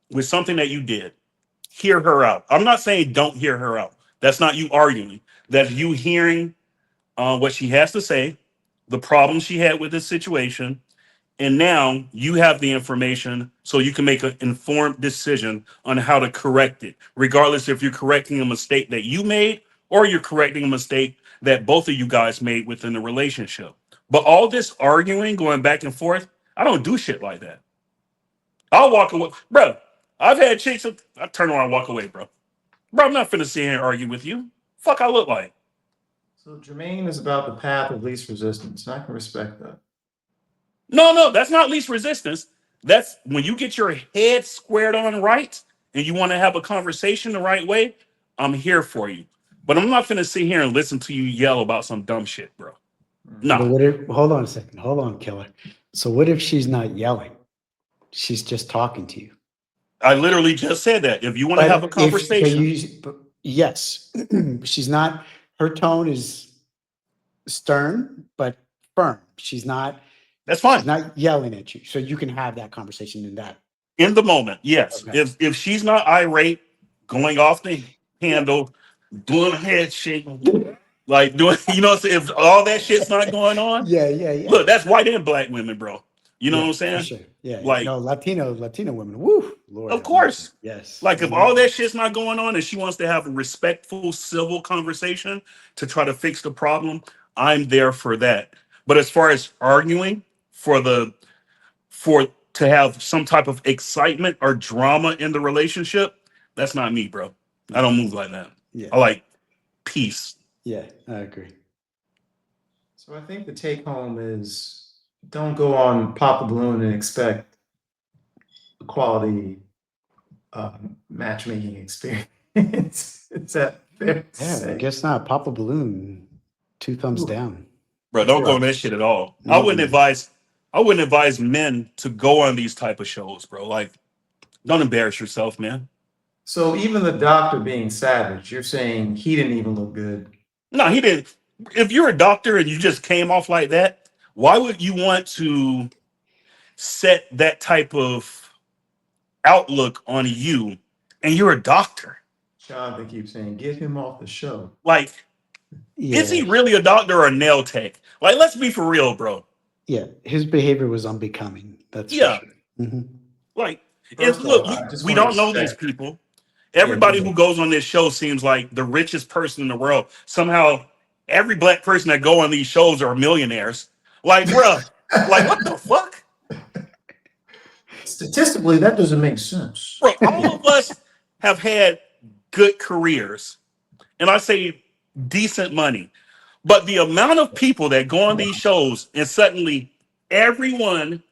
Speaker 2: with something that you did, hear her out. I'm not saying don't hear her out. That's not you arguing. That's you hearing what she has to say, the problem she had with this situation, and now you have the information so you can make an informed decision on how to correct it, regardless if you're correcting a mistake that you made or you're correcting a mistake that both of you guys made within the relationship. But all this arguing, going back and forth, I don't do shit like that. I'll walk away. Bro, I've had chicks, I turn around and walk away, bro. Bro, I'm not finna sit here and argue with you. Fuck I look like.
Speaker 1: So Jermaine is about the path of least resistance, and I can respect that.
Speaker 2: No, that's not least resistance. That's when you get your head squared on right and you want to have a conversation the right way, I'm here for you. But I'm not finna sit here and listen to you yell about some dumb shit, bro. No.
Speaker 3: But hold on a second. Hold on, killer. So what if she's not yelling? She's just talking to you.
Speaker 2: I literally just said that. If you want to have a conversation.
Speaker 3: Yes. She's not, her tone is stern, but firm. She's not.
Speaker 2: That's fine.
Speaker 3: She's not yelling at you. So you can have that conversation
Speaker 2: in the moment. Yes.
Speaker 3: Okay.
Speaker 2: If she's not irate, going off the handle, doing head shaking, like doing, if all that shit's not going on.
Speaker 3: Yeah.
Speaker 2: Look, that's white and black women, bro. You know what I'm saying?
Speaker 3: For sure. Yeah.
Speaker 2: Like,
Speaker 3: Latino women. Woo. Lord.
Speaker 2: Of course.
Speaker 3: Yes.
Speaker 2: Like if all that shit's not going on and she wants to have a respectful, civil conversation to try to fix the problem, I'm there for that. But as far as arguing to have some type of excitement or drama in the relationship, that's not me, bro. I don't move like that.
Speaker 3: Yeah.
Speaker 2: I like peace.
Speaker 3: Yeah, I agree.
Speaker 1: So I think the take home is don't go on Pop the Balloon and expect a quality matchmaking experience. Is that fair to say?
Speaker 3: I guess not. Pop a balloon. 2 thumbs down.
Speaker 2: Bro, don't go on that shit at all. I wouldn't advise men to go on these type of shows, bro. Like, don't embarrass yourself, man.
Speaker 1: So even the doctor being savage, you're saying he didn't even look good.
Speaker 2: No, he didn't. If you're a doctor and you just came off like that, why would you want to set that type of outlook on you? And you're a doctor.
Speaker 1: Jonathan keeps saying, get him off the show.
Speaker 2: Like, is he really a doctor or a nail tech? Like, let's be for real, bro.
Speaker 3: Yeah, his behavior was unbecoming. That's
Speaker 2: Yeah.
Speaker 3: for sure. Mhm.
Speaker 2: Like, it's,
Speaker 1: First
Speaker 2: look,
Speaker 1: off, I just
Speaker 2: we
Speaker 1: wanna
Speaker 2: don't know these
Speaker 1: say-
Speaker 2: people. Everybody
Speaker 1: Yeah,
Speaker 2: who goes on this show seems like the richest person in the world. Somehow, every black person that go on these shows are millionaires. Like, bro, like what the fuck?
Speaker 14: Statistically, that doesn't make sense.
Speaker 2: Bro, all of us have had good careers, and I say decent money. But the amount of people that go on these shows and suddenly everyone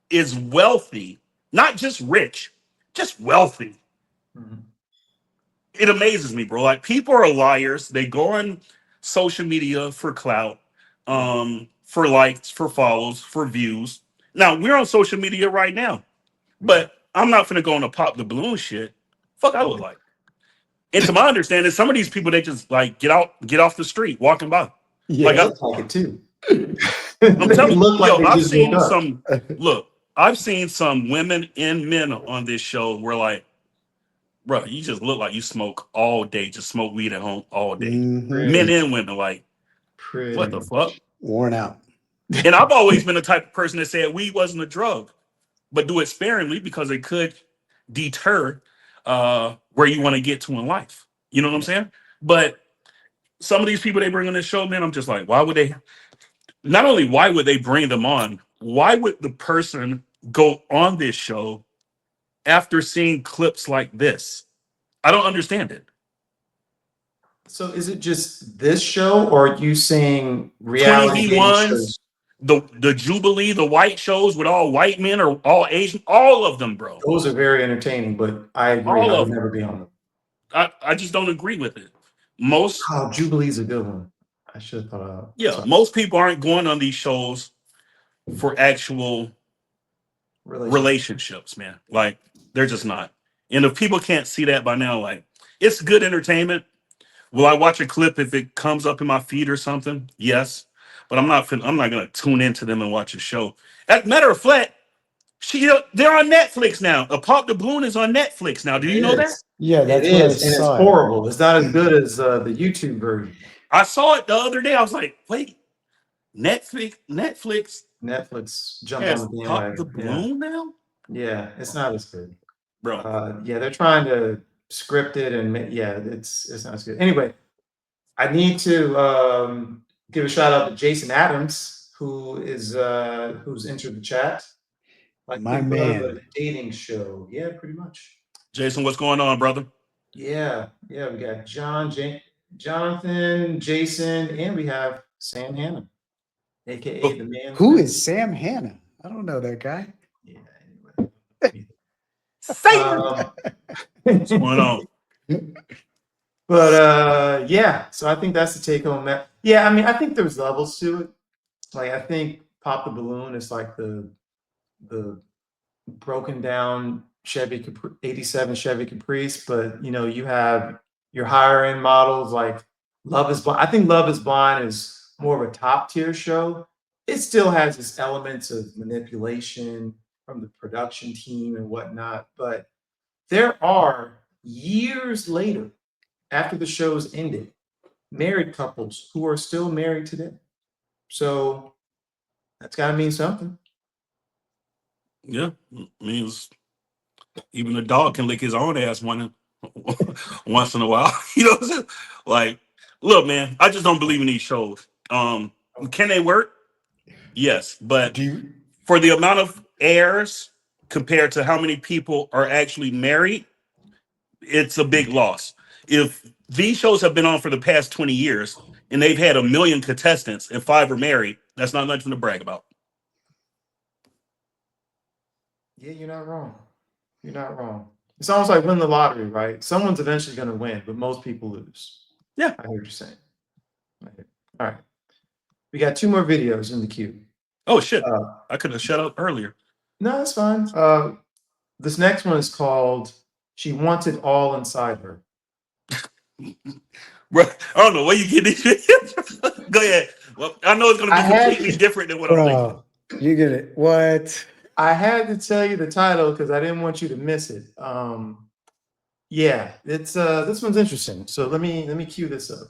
Speaker 2: is wealthy, not just rich, just wealthy. It amazes me, bro. Like, people are liars. They go on social media for clout, for likes, for follows, for views. Now we're on social media right now, but I'm not gonna go on a pop the balloon shit. Fuck, I look like. And to my understanding, some of these people, they just like get off the street walking by.
Speaker 1: Yeah,
Speaker 2: Like,
Speaker 1: I look like it too.
Speaker 2: I'm telling you,
Speaker 1: look like
Speaker 2: yo,
Speaker 1: they
Speaker 2: I've
Speaker 1: just
Speaker 2: seen
Speaker 1: woke up.
Speaker 2: some. Look, I've seen some women and men on this show where, like, bro, you just look like you smoke all day, just smoke weed at home all day. Men and women, like, what the fuck?
Speaker 3: Worn out.
Speaker 2: And I've always been the type of person that said weed wasn't a drug, but do it sparingly because it could deter where you want to get to in life. You know what I'm saying? But some of these people they bring on this show, man, I'm just like, why would they? Not only why would they bring them on, why would the person go on this show after seeing clips like this? I don't understand it.
Speaker 1: So is it just this show, or are you saying reality dating
Speaker 2: 21s,
Speaker 1: shows?
Speaker 2: the Jubilee, the white shows with all white men or all Asian, all of them, bro.
Speaker 1: Those are very entertaining, but I agree,
Speaker 2: All
Speaker 1: I
Speaker 2: of
Speaker 1: would
Speaker 2: them.
Speaker 1: never be on them.
Speaker 2: I just don't agree with it. Most
Speaker 1: Jubilee's a good one. I should have thought of.
Speaker 2: Yeah, most people aren't going on these shows for actual relationships, man. Like, they're just not. And if people can't see that by now, like, it's good entertainment. Will I watch a clip if it comes up in my feed or something? Yes, but I'm not gonna tune into them and watch a show. As a matter of fact, they're on Netflix now. A Pop the Balloon is on Netflix now. Do you know that?
Speaker 3: Yeah, that's
Speaker 1: it
Speaker 3: what I
Speaker 1: is, and it's
Speaker 3: saw.
Speaker 1: horrible. It's not as good as the YouTube version.
Speaker 2: I saw it the other day. I was like, wait, Netflix
Speaker 1: jumped
Speaker 2: has
Speaker 1: on the
Speaker 2: Pop the
Speaker 1: bandwagon.
Speaker 2: Balloon now?
Speaker 1: Yeah, it's not as good,
Speaker 2: bro.
Speaker 1: Yeah, they're trying to script it, and it's not as good. Anyway, I need to give a shout out to Jason Adams, who is who's entered the chat. Like
Speaker 3: My
Speaker 1: Big Brother,
Speaker 3: man.
Speaker 1: the dating show. Yeah, pretty much.
Speaker 2: Jason, what's going on, brother?
Speaker 1: Yeah, we got Jonathan, Jason, and we have Sam Hanna, aka the man.
Speaker 3: Who is Sam Hanna? I don't know that guy.
Speaker 2: What's going on?
Speaker 1: But yeah, so I think that's the take home. Yeah, I mean, I think there's levels to it. Like, I think Pop the Balloon is like the broken down Chevy 87 Chevy Caprice, but you have your higher end models like Love is Blind. I think Love is Blind is more of a top tier show. It still has its elements of manipulation from the production team and whatnot, but there are years later, after the show's ended, married couples who are still married today. So that's got to mean something.
Speaker 2: Yeah, means even a dog can lick his own ass once in a while. You know what I'm saying? Like, look, man, I just don't believe in these shows. Can they work? Yes, but for the amount of heirs compared to how many people are actually married, it's a big loss. If these shows have been on for the past 20 years and they've had 1 million contestants and 5 are married, that's not nothing to brag about.
Speaker 1: Yeah, you're not wrong. You're not wrong. It's almost like winning the lottery, right? Someone's eventually going to win, but most people lose.
Speaker 2: Yeah.
Speaker 1: I hear what you're saying. All right. We got 2 more videos in the queue.
Speaker 2: Oh, shit. I could have shut up earlier.
Speaker 1: No, that's fine. This next one is called She wants it all inside her.
Speaker 2: Bro, I don't know where you get this shit. Go ahead. Well, I know it's going to be completely different than what I'm thinking.
Speaker 3: You get it. What?
Speaker 1: I had to tell you the title because I didn't want you to miss it. Yeah, it's this one's interesting. So let me cue this up.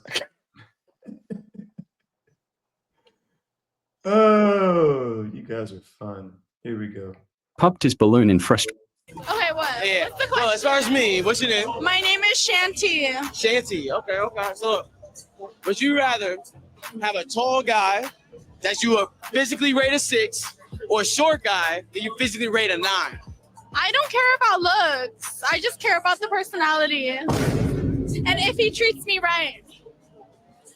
Speaker 1: Oh, you guys are fun. Here we go.
Speaker 11: Popped his balloon in frustration.
Speaker 15: Okay, what?
Speaker 16: Yeah.
Speaker 15: What's the question?
Speaker 16: Well, as far as me, what's your name?
Speaker 15: My name is Shanti.
Speaker 16: Shanty. Okay. So, would you rather have a tall guy that you physically rate a 6, or a short guy that you physically rate a 9?
Speaker 15: I don't care about looks. I just care about the personality. And if he treats me right.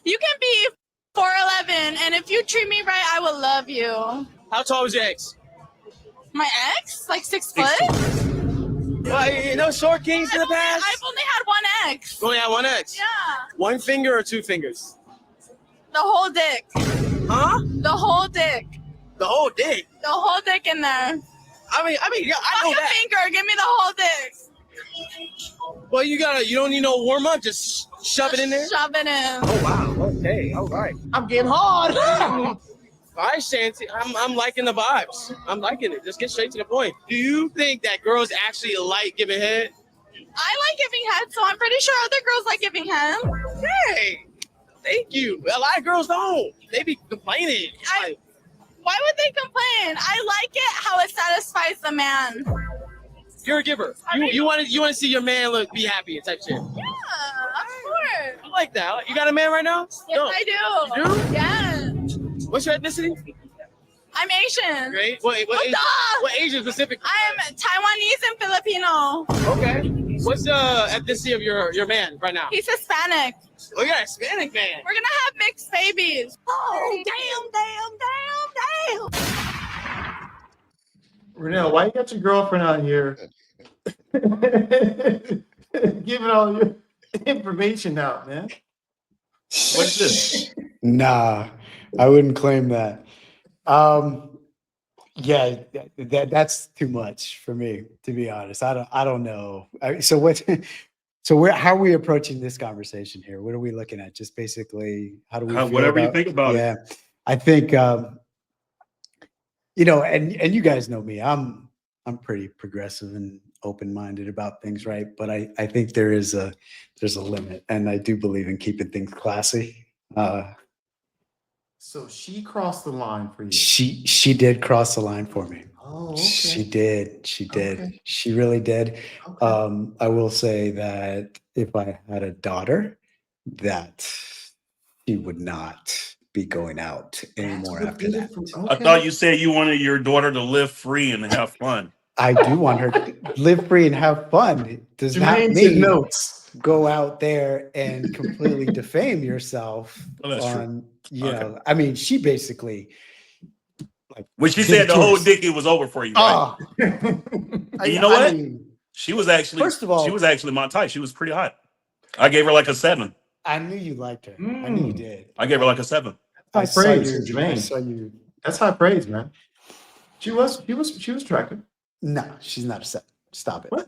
Speaker 15: You can be 4'11", and if you treat me right, I will love you.
Speaker 16: How tall was your ex?
Speaker 15: My ex? Like 6 foot?
Speaker 16: Well, you know short kings in the past?
Speaker 15: I've only had one ex.
Speaker 16: You only had one ex?
Speaker 15: Yeah.
Speaker 16: 1 finger or 2 fingers?
Speaker 15: The whole dick.
Speaker 16: Huh?
Speaker 15: The whole dick.
Speaker 16: The whole dick?
Speaker 15: The whole dick in there.
Speaker 16: I mean, yeah, I know
Speaker 15: Fuck a
Speaker 16: that.
Speaker 15: finger. Give me the whole dick.
Speaker 16: Well, you don't need no warm up. Just shove it in there.
Speaker 15: Shove it in.
Speaker 16: Oh wow. Okay. All right. I'm getting hard. All right, Shanty. I'm liking the vibes. I'm liking it. Just get straight to the point. Do you think that girls actually like giving head?
Speaker 15: I like giving head, so I'm pretty sure other girls like giving head.
Speaker 16: Hey, thank you. A lot of girls don't. They be complaining.
Speaker 15: Why would they complain? I like it how it satisfies the man.
Speaker 16: You're a giver. You want to see your man be happy and type shit.
Speaker 15: Yeah, of course.
Speaker 16: I like that. You got a man right now?
Speaker 15: Yes,
Speaker 16: No.
Speaker 15: I do.
Speaker 16: You do?
Speaker 15: Yeah.
Speaker 16: What's your ethnicity?
Speaker 15: I'm Asian.
Speaker 16: Great. What Asian specifically?
Speaker 15: I'm Taiwanese and Filipino.
Speaker 16: Okay. What's the ethnicity of your man right now?
Speaker 15: He's Hispanic.
Speaker 16: Oh, you got a Hispanic man.
Speaker 15: We're gonna have mixed babies. Oh, damn.
Speaker 1: Renelle, why you got your girlfriend out here giving all your information out, man? What's this?
Speaker 3: Nah, I wouldn't claim that. Yeah, that's too much for me, to be honest. I don't know. How are we approaching this conversation here? What are we looking at? Just basically, how do we feel
Speaker 2: whatever you
Speaker 3: about,
Speaker 2: think about
Speaker 3: yeah,
Speaker 2: it.
Speaker 3: I think and you guys know me. I'm pretty progressive and open-minded about things, right? But I think there's a limit, and I do believe in keeping things classy.
Speaker 1: So she crossed the line for you.
Speaker 3: She did cross the line for me.
Speaker 1: Oh, okay.
Speaker 3: She did.
Speaker 1: Okay.
Speaker 3: She really did.
Speaker 1: Okay.
Speaker 3: I will say that if I had a daughter, that she would not be going out anymore after that.
Speaker 2: I thought you said you wanted your daughter to live free and have fun.
Speaker 3: I do want her to live free and have fun. It does not
Speaker 1: Jermaine
Speaker 3: mean
Speaker 1: notes.
Speaker 3: go out there and completely defame yourself
Speaker 2: that's true.
Speaker 3: on, know, I mean, she basically
Speaker 2: When she said the whole dick, it was over for you, right? And you know what? She was actually,
Speaker 3: first of all,
Speaker 2: she was actually my type. She was pretty hot. I gave her like a 7.
Speaker 3: I knew you liked her. I knew you did.
Speaker 2: I gave her like a 7.
Speaker 1: High
Speaker 3: I saw
Speaker 1: praise,
Speaker 3: you,
Speaker 1: Jermaine.
Speaker 3: I saw you.
Speaker 1: That's high praise, man. She was attractive.
Speaker 3: No, she's not a 7. Stop it.
Speaker 1: What?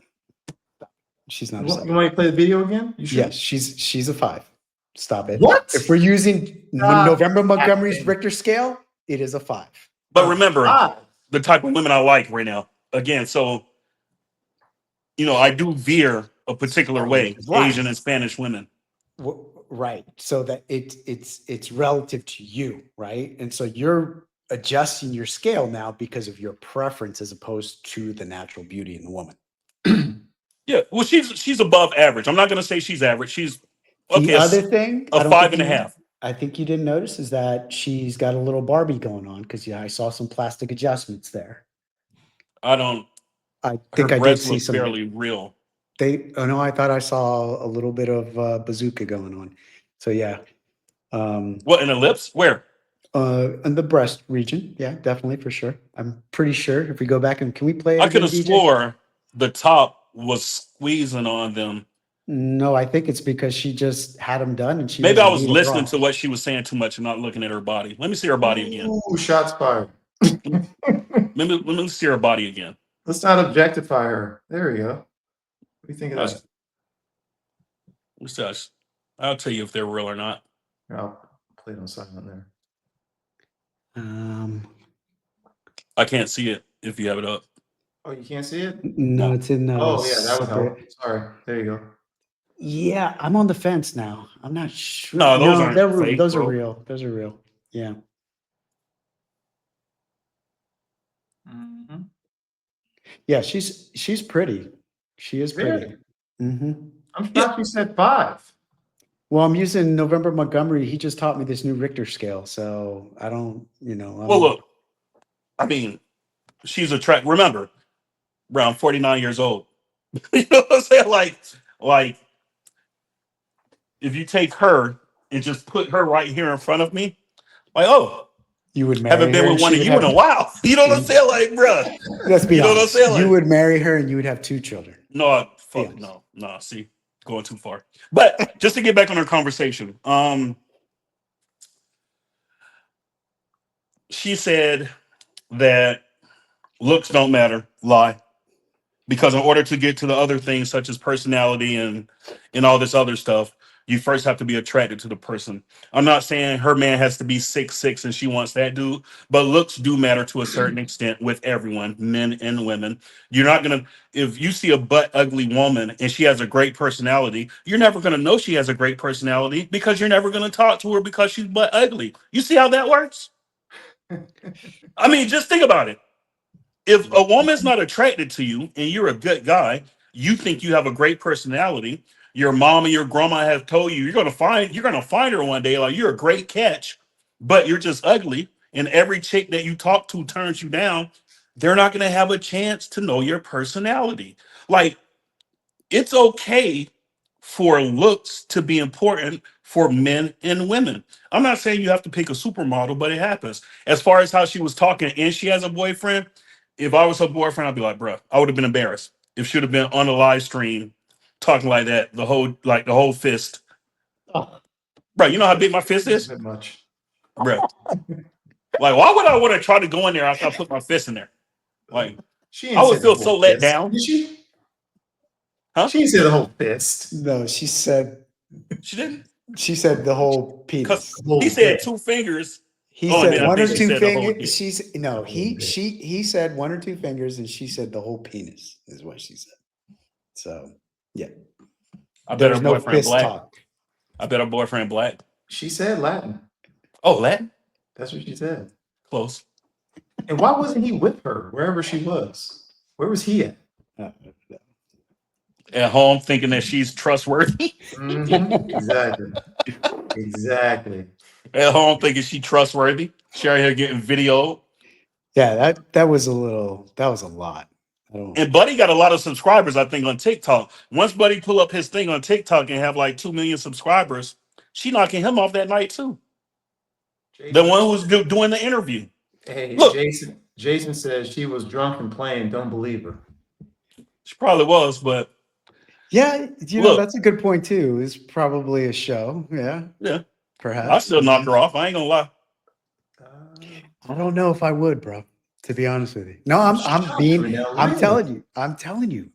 Speaker 3: She's not a
Speaker 1: You
Speaker 3: 7.
Speaker 1: want to play the video again? You
Speaker 3: Yes, she's a 5. Stop it.
Speaker 1: What?
Speaker 3: If we're using November Montgomery's Richter scale, it is a 5.
Speaker 2: But remember, the type of women I like right now. Again, so, I do veer a particular way,
Speaker 3: Right.
Speaker 2: Asian and Spanish women.
Speaker 3: Right. So that it's relative to you, right? And so you're adjusting your scale now because of your preference as opposed to the natural beauty in the woman.
Speaker 2: Yeah, well, she's above average. I'm not going to say she's average. She's okay.
Speaker 3: The other thing,
Speaker 2: a 5.5.
Speaker 3: I think you didn't notice is that she's got a little Barbie going on because I saw some plastic adjustments there.
Speaker 2: I think
Speaker 3: I did
Speaker 2: breasts
Speaker 3: see
Speaker 2: look
Speaker 3: some.
Speaker 2: fairly real.
Speaker 3: No, I thought I saw a little bit of bazooka going on. So yeah.
Speaker 2: What, in the lips? Where?
Speaker 3: In the breast region. Yeah, definitely for sure. I'm pretty sure if we go back and can we play?
Speaker 2: I could have
Speaker 3: DJ?
Speaker 2: swore the top was squeezing on them.
Speaker 3: No, I think it's because she just had them done and she.
Speaker 2: Maybe I
Speaker 3: doesn't
Speaker 2: was
Speaker 3: need a
Speaker 2: listening
Speaker 3: bra.
Speaker 2: to what she was saying too much and not looking at her body. Let me see her body again.
Speaker 1: Ooh, shots fired.
Speaker 2: Let me see her body again.
Speaker 1: Let's not objectify her. There we go. do you think of
Speaker 2: That's-
Speaker 1: that?
Speaker 2: What's that? I'll tell you if they're real or not.
Speaker 1: Here, I'll play it on silent there.
Speaker 2: I can't see it if you have it up.
Speaker 1: Oh, you can't see it?
Speaker 3: No, it's in.
Speaker 1: Oh yeah, that would help.
Speaker 3: separate.
Speaker 1: Sorry. There you go.
Speaker 3: Yeah, I'm on the fence now. I'm not sure.
Speaker 2: No, those aren't
Speaker 3: they're
Speaker 2: fake,
Speaker 3: those are
Speaker 2: bro.
Speaker 3: real. Those are real. Yeah.
Speaker 1: Mm-hmm.
Speaker 3: Yeah, she's pretty. She is pretty.
Speaker 1: Really? I'm shocked you said 5.
Speaker 3: Well, I'm using November Montgomery. He just taught me this new Richter scale, so I don't,
Speaker 2: Well, look, I mean, she's attractive. Remember, around 49 years old. You know what I'm saying? Like, if you take her and just put her right here in front of me, like, oh,
Speaker 3: you would marry
Speaker 2: haven't been
Speaker 3: her
Speaker 2: with
Speaker 3: and
Speaker 2: one
Speaker 3: she
Speaker 2: of
Speaker 3: would
Speaker 2: you in a
Speaker 3: have-
Speaker 2: while. You know what I'm saying? Like, bruh.
Speaker 3: Let's be
Speaker 2: you know
Speaker 3: honest.
Speaker 2: what I'm saying?
Speaker 3: You
Speaker 2: Like,
Speaker 3: would marry her and you would have 2 children.
Speaker 2: no, fuck, no. See, going too far. But just to get back on our conversation, she said that looks don't matter. Lie. Because in order to get to the other things such as personality and all this other stuff, you first have to be attracted to the person. I'm not saying her man has to be 6'6" and she wants that dude, but looks do matter to a certain extent with everyone, men and women. You're not gonna, if you see a butt ugly woman and she has a great personality, you're never gonna know she has a great personality because you're never gonna talk to her because she's butt ugly. You see how that works? I mean, just think about it. If a woman's not attracted to you and you're a good guy, you think you have a great personality. Your mom and your grandma have told you you're gonna find her one day. Like, you're a great catch, but you're just ugly. And every chick that you talk to turns you down. They're not gonna have a chance to know your personality. Like, it's okay for looks to be important for men and women. I'm not saying you have to pick a supermodel, but it happens. As far as how she was talking and she has a boyfriend, if I was her boyfriend, I'd be like, bruh, I would have been embarrassed if she'd have been on the live stream talking like that, the whole fist.
Speaker 1: Oh.
Speaker 2: Bro, you know how big my fist is?
Speaker 1: A bit much.
Speaker 2: Bro. Like, why would I want to try to go in there after I put my fist in there? Like, I would feel so let down.
Speaker 1: Did she?
Speaker 2: Huh?
Speaker 1: She didn't say the whole fist.
Speaker 3: No, she said.
Speaker 2: She didn't.
Speaker 3: She said the whole penis.
Speaker 2: He said 2 fingers.
Speaker 3: He
Speaker 2: Oh, and
Speaker 3: said
Speaker 2: then I
Speaker 3: 1 or
Speaker 2: think she
Speaker 3: 2
Speaker 2: said the whole
Speaker 3: fingers.
Speaker 2: dick.
Speaker 3: He said 1 or 2 fingers, and she said the whole penis is what she said. So yeah,
Speaker 2: I bet
Speaker 3: There's
Speaker 2: her
Speaker 3: no
Speaker 2: boyfriend
Speaker 3: fist
Speaker 2: black.
Speaker 3: talk.
Speaker 2: I bet her boyfriend black.
Speaker 1: She said Latin.
Speaker 2: Oh, Latin?
Speaker 1: That's what she said.
Speaker 2: Close.
Speaker 1: And why wasn't he with her wherever she was? Where was he at?
Speaker 2: At home thinking that she's trustworthy.
Speaker 1: Exactly. Exactly.
Speaker 2: At home thinking she's trustworthy. She out here getting video.
Speaker 3: Yeah, that was a lot.
Speaker 2: And Buddy got a lot of subscribers, I think, on TikTok. Once Buddy pull up his thing on TikTok and have like 2 million subscribers, she knocking him off that night too. The one who was doing the interview.
Speaker 1: Hey,
Speaker 2: Look.
Speaker 1: Jason says she was drunk and playing. Don't believe her.
Speaker 2: She probably was, but
Speaker 3: Yeah, that's a good point too. It's probably a show. Yeah.
Speaker 2: Yeah.
Speaker 3: Perhaps.
Speaker 2: I still knock her off. I ain't gonna lie.
Speaker 3: I don't know if I would, bro. To be honest with you. No, I'm telling you.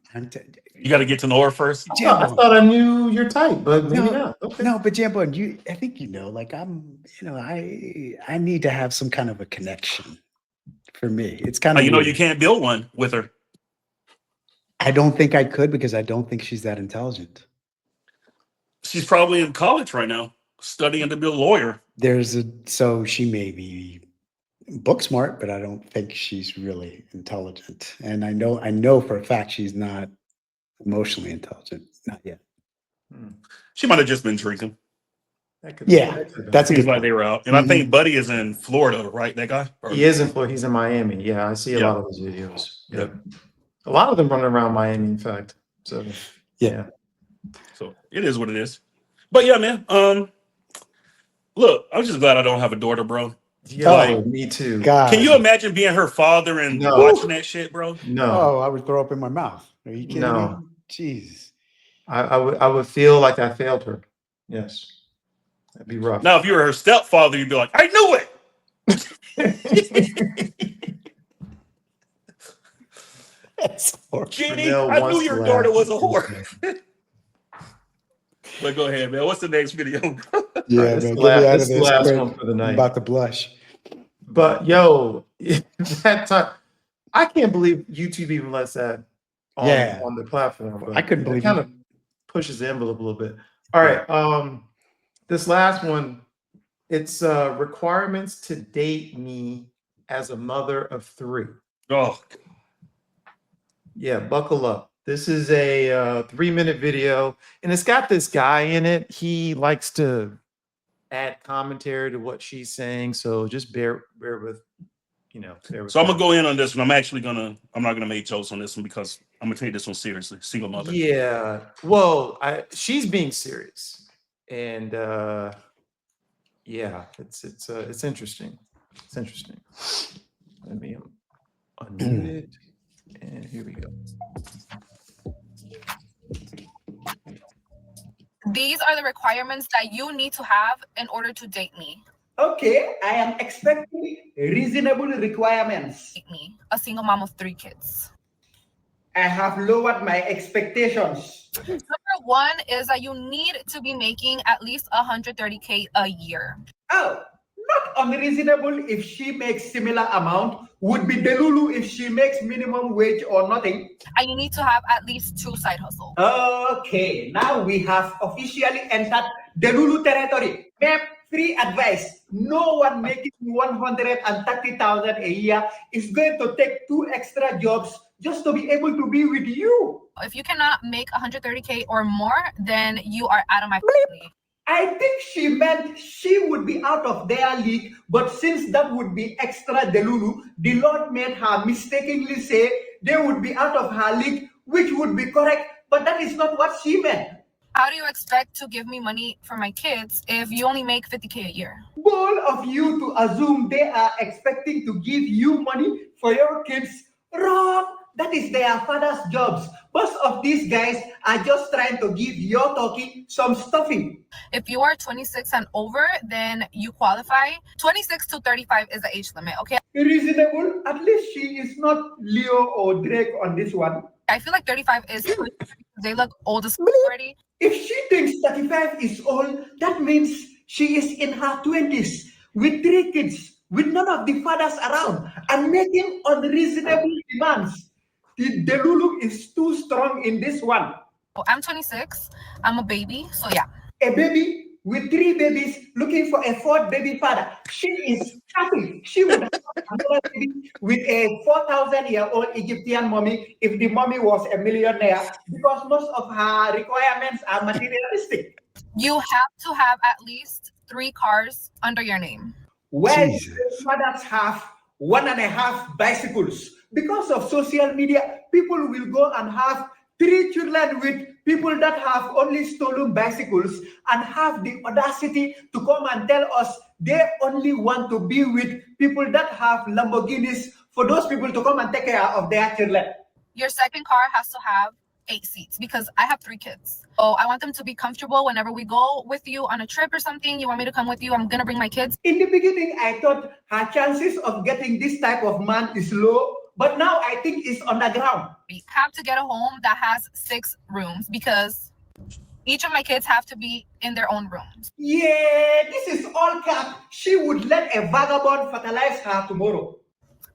Speaker 2: You got to get to know her first.
Speaker 1: I thought I knew your type, but maybe not. Okay.
Speaker 3: No, but Jambo, I think like I need to have some kind of a connection. For me, it's kind of
Speaker 2: you can't build one with her.
Speaker 3: I don't think I could because I don't think she's that intelligent.
Speaker 2: She's probably in college right now, studying to be a lawyer.
Speaker 3: So she may be book smart, but I don't think she's really intelligent. And I know for a fact she's not emotionally intelligent. Not yet.
Speaker 2: She might have just been drinking.
Speaker 3: That's a good
Speaker 2: like they were out. And I think Buddy is in Florida, right? That guy?
Speaker 1: He is in Florida. He's in Miami. Yeah, I see a lot of those videos. Yeah. A lot of them running around Miami, in fact. So yeah.
Speaker 2: So it is what it is. But yeah, man. Look, I'm just glad I don't have a daughter, bro.
Speaker 1: Yeah, me too.
Speaker 3: God.
Speaker 2: Can you imagine being her father and watching that shit, bro?
Speaker 1: No.
Speaker 3: Oh, I would throw up in my mouth. Are you kidding
Speaker 1: No.
Speaker 3: me? Jeez.
Speaker 1: I would feel like I failed her. Yes. That'd be rough.
Speaker 2: Now, if you were her stepfather, you'd be like, I knew it. Jenny,
Speaker 1: Chanel
Speaker 2: I knew
Speaker 1: wants
Speaker 2: your
Speaker 1: to
Speaker 2: daughter
Speaker 1: laugh.
Speaker 2: was a whore. But go ahead, man. What's the next video?
Speaker 3: Yeah,
Speaker 1: This
Speaker 3: man.
Speaker 1: is
Speaker 3: Get me out
Speaker 1: this
Speaker 3: of
Speaker 1: is the
Speaker 3: this
Speaker 1: last
Speaker 3: quick.
Speaker 1: one for the
Speaker 3: I'm
Speaker 1: night.
Speaker 3: about to blush.
Speaker 1: But yo, that time, I can't believe YouTube even lets that on the platform. But
Speaker 3: I couldn't
Speaker 1: it
Speaker 3: believe
Speaker 1: kind
Speaker 3: you.
Speaker 1: of pushes the envelope a little bit. All right. This last one, it's requirements to date me as a mother of 3.
Speaker 2: Oh,
Speaker 1: yeah, buckle up. This is a 3-minute video, and it's got this guy in it. He likes to add commentary to what she's saying, so just bear with, bear with
Speaker 2: so I'm gonna
Speaker 1: that.
Speaker 2: go in on this one. I'm not gonna make jokes on this one because I'm gonna take this one seriously. Single mother.
Speaker 1: Yeah, well, she's being serious, and yeah, it's interesting. It's interesting. Let me unmute it, and here we go.
Speaker 17: These are the requirements that you need to have in order to date me.
Speaker 18: Okay, I am expecting reasonable requirements.
Speaker 17: Date me, a single mom of 3 kids.
Speaker 18: I have lowered my expectations.
Speaker 17: Number 1 is that you need to be making at least $130K a year.
Speaker 18: Oh, not unreasonable if she makes similar amount. Would be Delulu if she makes minimum wage or nothing.
Speaker 17: And you need to have at least 2 side hustles.
Speaker 18: Okay, now we have officially entered Delulu territory. Ma'am, free advice. No one making 130,000 a year is going to take 2 extra jobs just to be able to be with you.
Speaker 17: If you cannot make 130K or more, then you are out of my league.
Speaker 18: I think she meant she would be out of their league, but since that would be extra Delulu, the Lord made her mistakenly say they would be out of her league, which would be correct, but that is not what she meant.
Speaker 17: How do you expect to give me money for my kids if you only make 50K a year?
Speaker 18: Bold of you to assume they are expecting to give you money for your kids. Wrong. That is their father's jobs. Most of these guys are just trying to give your turkey some stuffing.
Speaker 17: If you are 26 and over, then you qualify. 26 to 35 is the age limit, okay?
Speaker 18: Reasonable. At least she is not Leo or Drake on this one.
Speaker 17: I feel like 35 is they look old as already.
Speaker 18: If she thinks 35 is old, that means she is in her 20s with 3 kids, with none of the fathers around, and making unreasonable demands. The Delulu is too strong in this one.
Speaker 17: I'm 26. I'm a baby, so yeah.
Speaker 18: A baby with 3 babies looking for a 4th baby father. She is happy. She would have another baby with a 4,000-year-old Egyptian mommy if the mommy was a millionaire, because most of her requirements are materialistic.
Speaker 17: You have to have at least 3 cars under your name.
Speaker 18: Why do fathers have 1.5 bicycles? Because of social media, people will go and have 3 children with people that have only stolen bicycles and have the audacity to come and tell us they only want to be with people that have Lamborghinis for those people to come and take care of their children.
Speaker 17: Your second car has to have 8 seats because I have 3 kids. Oh, I want them to be comfortable whenever we go with you on a trip or something. You want me to come with you? I'm going to bring my kids.
Speaker 18: In the beginning, I thought her chances of getting this type of man is low, but now I think it's on the ground.
Speaker 17: We have to get a home that has 6 rooms because each of my kids have to be in their own rooms.
Speaker 18: Yeah, this is all cap. She would let a vagabond fertilize her tomorrow.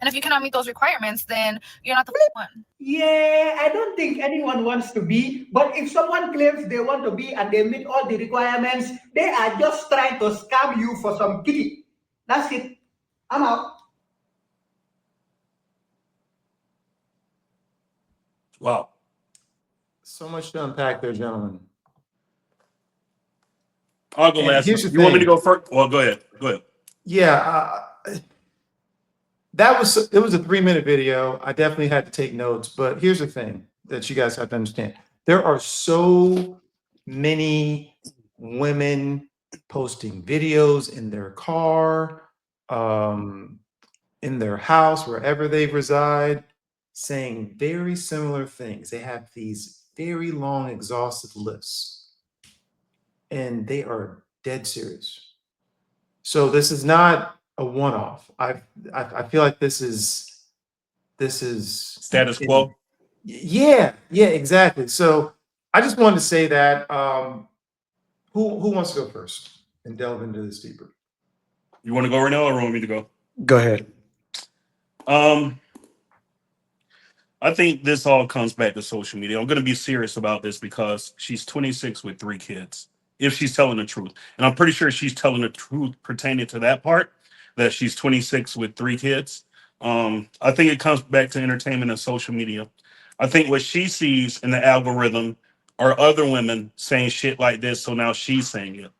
Speaker 17: And if you cannot meet those requirements, then you're not the one.
Speaker 18: Yeah, I don't think anyone wants to be, but if someone claims they want to be and they meet all the requirements, they are just trying to scam you for some kitty. That's it. I'm out.
Speaker 2: Wow.
Speaker 1: So much to unpack there, gentlemen.
Speaker 2: I'll go
Speaker 1: And
Speaker 2: last.
Speaker 1: here's the
Speaker 2: You want me to
Speaker 1: thing.
Speaker 2: go first? Well, go ahead. Go ahead.
Speaker 1: Yeah, it was a 3-minute video. I definitely had to take notes, but here's the thing that you guys have to understand. There are so many women posting videos in their car, in their house, wherever they reside, saying very similar things. They have these very long, exhaustive lists, and they are dead serious. So this is not a one-off. I feel like this is
Speaker 2: Status quo.
Speaker 1: Yeah, exactly. So I just wanted to say that who wants to go first and delve into this deeper?
Speaker 2: You want to go right now, or want me to go?
Speaker 3: Go ahead.
Speaker 2: I think this all comes back to social media. I'm going to be serious about this because she's 26 with 3 kids. If she's telling the truth, and I'm pretty sure she's telling the truth pertaining to that part, that she's 26 with 3 kids. I think it comes back to entertainment and social media. I think what she sees in the algorithm are other women saying shit like this, so now she's saying it.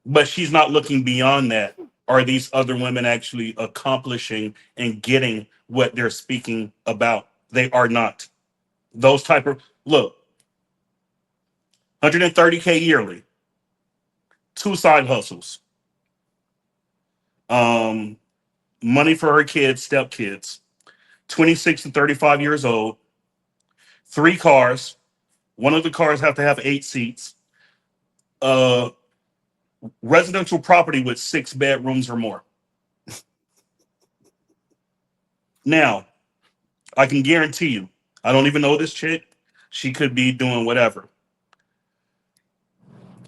Speaker 2: But she's not looking beyond that. Are these other women actually accomplishing and getting what they're speaking about? They are not. Those type of look, 130K yearly, 2 side hustles, money for her kids, step kids, 26 to 35 years old, 3 cars. One of the cars have to have 8 seats. Residential property with 6 bedrooms or more. Now, I can guarantee you, I don't even know this chick. She could be doing whatever.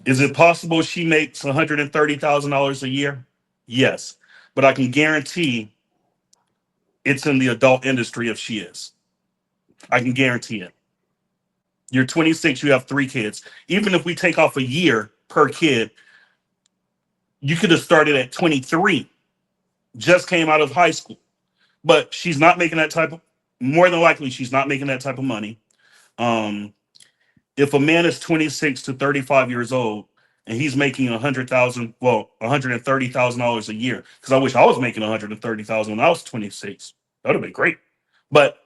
Speaker 2: Is it possible she makes $130,000 a year? Yes. But I can guarantee it's in the adult industry if she is. I can guarantee it. You're 26, you have 3 kids. Even if we take off a year per kid, you could have started at 23, just came out of high school. But she's not making that type of, more than likely, she's not making that type of money. If a man is 26 to 35 years old and he's making $130,000 a year, because I wish I was making $130,000 when I was 26, that would have been great. But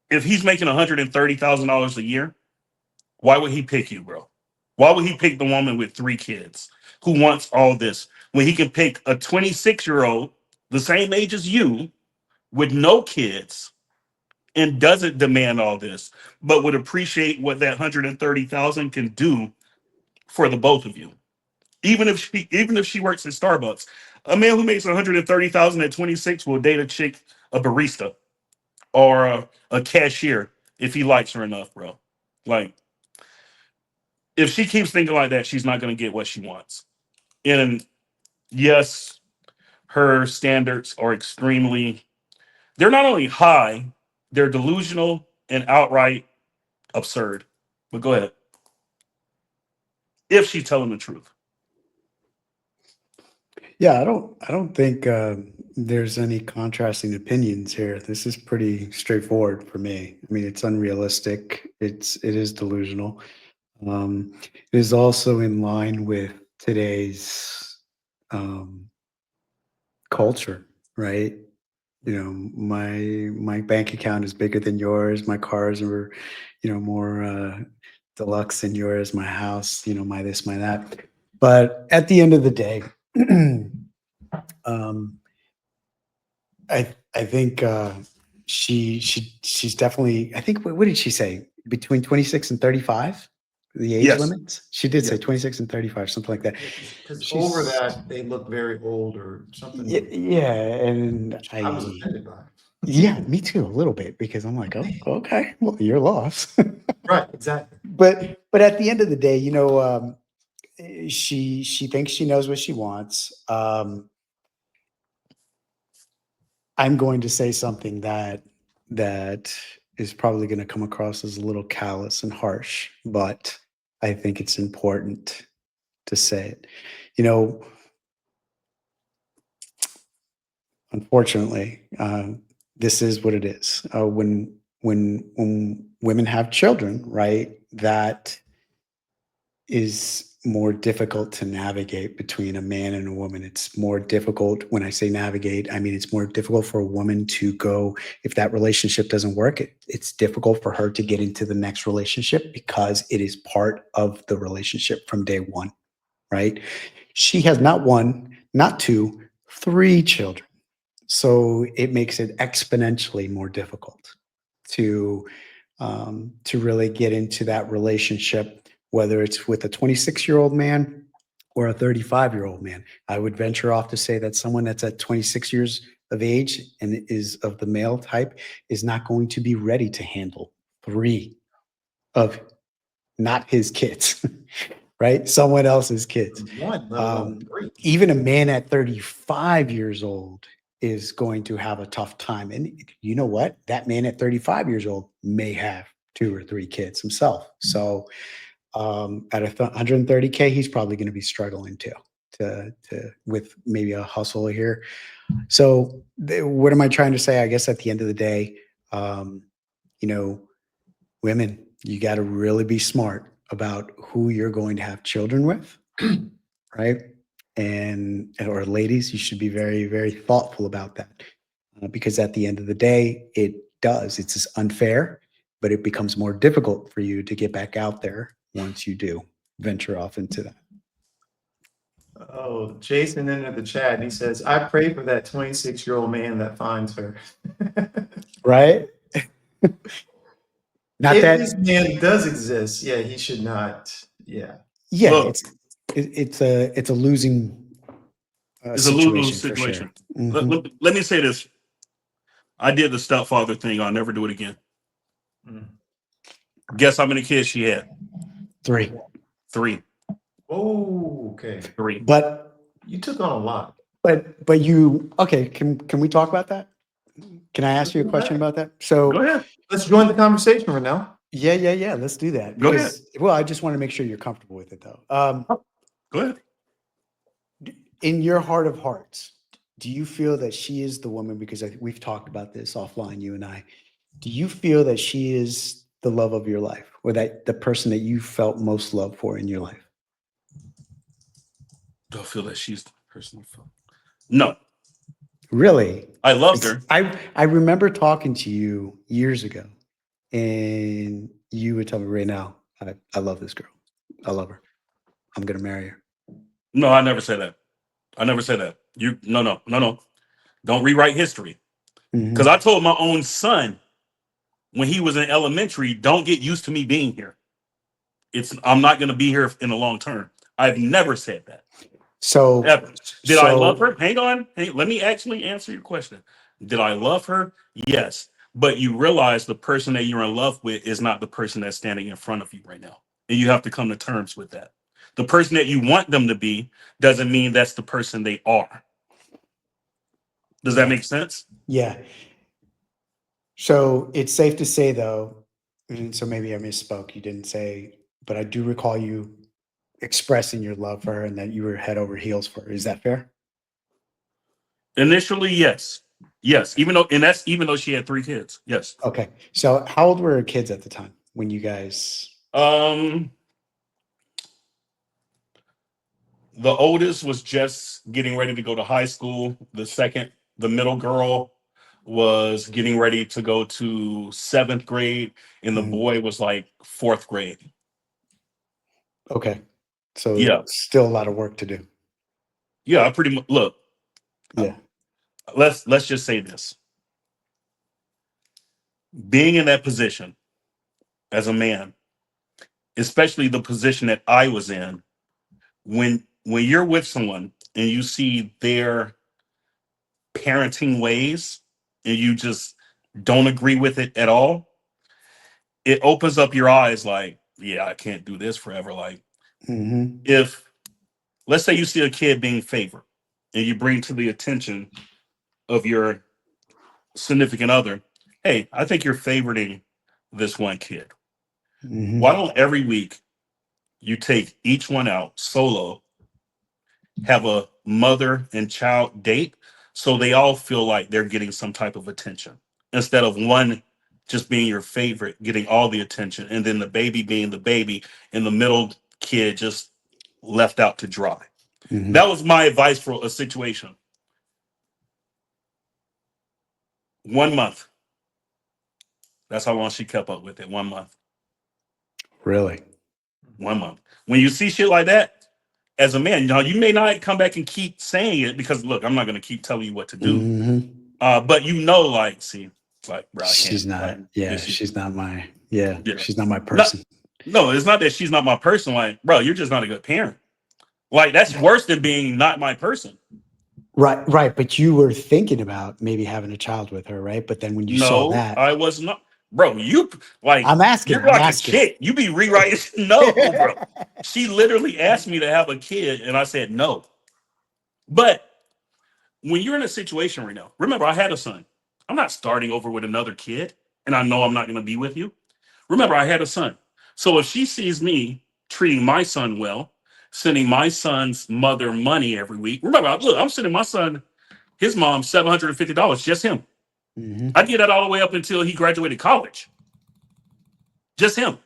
Speaker 2: if he's making $130,000 a year, why would he pick you, bro? Why would he pick the woman with 3 kids who wants all this when he can pick a 26-year-old, the same age as you, with no kids, and doesn't demand all this, but would appreciate what that 130,000 can do for the both of you? Even if she works at Starbucks, a man who makes 130,000 at 26 will date a chick, a barista, or a cashier if he likes her enough, bro. Like, if she keeps thinking like that, she's not going to get what she wants. And yes, her standards are extremely, they're not only high, they're delusional and outright absurd. But go ahead. If she's telling the truth.
Speaker 3: Yeah, I don't think there's any contrasting opinions here. This is pretty straightforward for me. I mean, it's unrealistic. It is delusional. It is also in line with today's culture, right? You know, my bank account is bigger than yours. My cars are, more deluxe than yours. My house, my this, my that. But at the end of the day, I think she's definitely. I think what did she say? Between 26 and 35, the age
Speaker 1: Yes.
Speaker 3: limits. She did say
Speaker 1: Yeah.
Speaker 3: 26 and 35, something like that.
Speaker 1: Because over that, they look very old or something.
Speaker 3: Yeah, and
Speaker 1: I was offended by it.
Speaker 3: yeah, me too, a little bit, because I'm like, oh, okay, well, you're lost.
Speaker 1: Right, exactly.
Speaker 3: But at the end of the day, she thinks she knows what she wants. I'm going to say something that is probably going to come across as a little callous and harsh, but I think it's important to say it. Unfortunately, this is what it is. When women have children, right, that is more difficult to navigate between a man and a woman. It's more difficult. When I say navigate, I mean it's more difficult for a woman to go, if that relationship doesn't work, it's difficult for her to get into the next relationship because it is part of the relationship from day one, right? She has not 1, not 2, 3 children. So it makes it exponentially more difficult to really get into that relationship, whether it's with a 26-year-old man or a 35-year-old man. I would venture off to say that someone that's at 26 years of age and is of the male type is not going to be ready to handle 3 of not his kids, right? Someone else's kids.
Speaker 14: One, let alone 3.
Speaker 3: Even a man at 35 years old is going to have a tough time. And you know what? That man at 35 years old may have 2 or 3 kids himself. So at 130K, he's probably going to be struggling too, with maybe a hustle here. So what am I trying to say? I guess at the end of the day, women, you got to really be smart about who you're going to have children with, right? Or ladies, you should be very, very thoughtful about that, because at the end of the day, it's just unfair, but it becomes more difficult for you to get back out there once you do venture off into that.
Speaker 1: Oh, Jason in the chat, he says, I pray for that 26-year-old man that finds her.
Speaker 3: Right? Not
Speaker 1: if
Speaker 3: that
Speaker 1: this man does exist, yeah, he should not. Yeah.
Speaker 3: Yeah,
Speaker 2: Look,
Speaker 3: it's a losing
Speaker 2: it's a lose
Speaker 3: situation. For
Speaker 2: situation.
Speaker 3: sure. Mhm.
Speaker 2: Let me say this. I did the stepfather thing. I'll never do it again. Guess how many kids she had?
Speaker 3: 3.
Speaker 2: 3.
Speaker 1: Oh, okay.
Speaker 2: 3.
Speaker 3: But
Speaker 1: you took on a lot.
Speaker 3: But you okay? Can we talk about that? Can I ask you a question about that? So
Speaker 2: Go ahead.
Speaker 1: Let's join the conversation right now.
Speaker 3: Yeah. Let's do that.
Speaker 2: Go ahead.
Speaker 3: Well, I just want to make sure you're comfortable with it, though.
Speaker 2: Go ahead.
Speaker 3: In your heart of hearts, do you feel that she is the woman? Because we've talked about this offline, you and I. Do you feel that she is the love of your life, or that the person that you felt most love for in your life?
Speaker 2: Do I feel that she's the person I felt? No.
Speaker 3: Really?
Speaker 2: I loved her.
Speaker 3: I remember talking to you years ago, and you would tell me right now, I love this girl. I love her. I'm going to marry her.
Speaker 2: No, I never said that. I never said that. No. Don't rewrite history. Because I told my own son when he was in elementary, don't get used to me being here. I'm not going to be here in the long term. I've never said that.
Speaker 3: So
Speaker 2: ever. Did I love her? Hang on. Let me actually answer your question. Did I love her? Yes. But you realize the person that you're in love with is not the person that's standing in front of you right now. And you have to come to terms with that. The person that you want them to be doesn't mean that's the person they are. Does that make sense?
Speaker 3: Yeah. So it's safe to say, though, and so maybe I misspoke. You didn't say, but I do recall you expressing your love for her and that you were head over heels for her. Is that fair?
Speaker 2: Initially, yes. Yes. Even though she had 3 kids. Yes.
Speaker 3: Okay. So how old were her kids at the time when you guys?
Speaker 2: The oldest was just getting ready to go to high school. The middle girl was getting ready to go to 7th grade, and the boy was like 4th grade.
Speaker 3: Okay. So
Speaker 2: yeah,
Speaker 3: still a lot of work to do.
Speaker 2: Yeah, I pretty much look.
Speaker 3: Yeah.
Speaker 2: Let's just say this. Being in that position as a man, especially the position that I was in, when you're with someone and you see their parenting ways and you just don't agree with it at all, it opens up your eyes like, yeah, I can't do this forever. Like, if, let's say you see a kid being favored and you bring to the attention of your significant other, hey, I think you're favoriting this one kid. Why don't every week you take each one out solo, have a mother and child date, so they all feel like they're getting some type of attention, instead of one just being your favorite, getting all the attention, and then the baby being the baby, and the middle kid just left out to dry. That was my advice for a situation. 1 month. That's how long she kept up with it. 1 month.
Speaker 3: Really?
Speaker 2: 1 month. When you see shit like that, as a man, you may not come back and keep saying it because, look, I'm not going to keep telling you what to do. But like, see, like, bro,
Speaker 3: she's not.
Speaker 2: Like,
Speaker 3: she's not my. Yeah, she's not my person.
Speaker 2: No, it's not that she's not my person. Like, bro, you're just not a good parent. Like, that's worse than being not my person.
Speaker 3: Right. But you were thinking about maybe having a child with her, right? But then when you saw
Speaker 2: No,
Speaker 3: that,
Speaker 2: I was not. Bro, you like
Speaker 3: I'm asking.
Speaker 2: you're like a chick. You be rewriting. No, bro. She literally asked me to have a kid, and I said no. But when you're in a situation right now, remember, I had a son. I'm not starting over with another kid, and I know I'm not going to be with you. Remember, I had a son. So if she sees me treating my son well, sending my son's mother money every week, remember, look, I'm sending my son, his mom, $750, just him. I did that all the way up until he graduated college. Just him.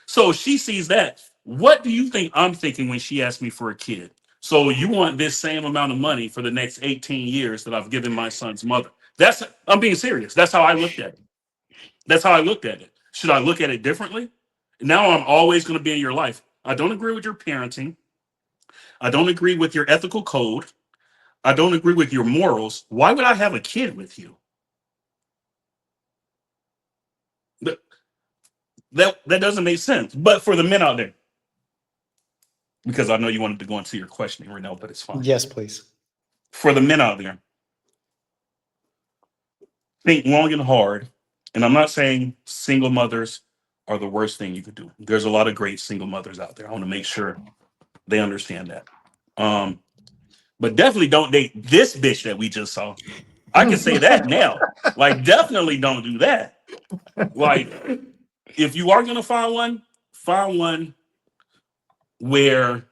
Speaker 2: So she sees that. What do you think I'm thinking when she asked me for a kid? So you want this same amount of money for the next 18 years that I've given my son's mother? I'm being serious. That's how I looked at it. That's how I looked at it. Should I look at it differently? Now I'm always going to be in your life. I don't agree with your parenting. I don't agree with your ethical code. I don't agree with your morals. Why would I have a kid with you? That doesn't make sense. But for the men out there, because I know you wanted to go into your questioning right now, but it's fine.
Speaker 3: yes, please.
Speaker 2: For the men out there, think long and hard. And I'm not saying single mothers are the worst thing you could do. There's a lot of great single mothers out there. I want to make sure they understand that. But definitely don't date this bitch that we just saw. I can say that now. Like, definitely don't do that. Like, if you are gonna find one where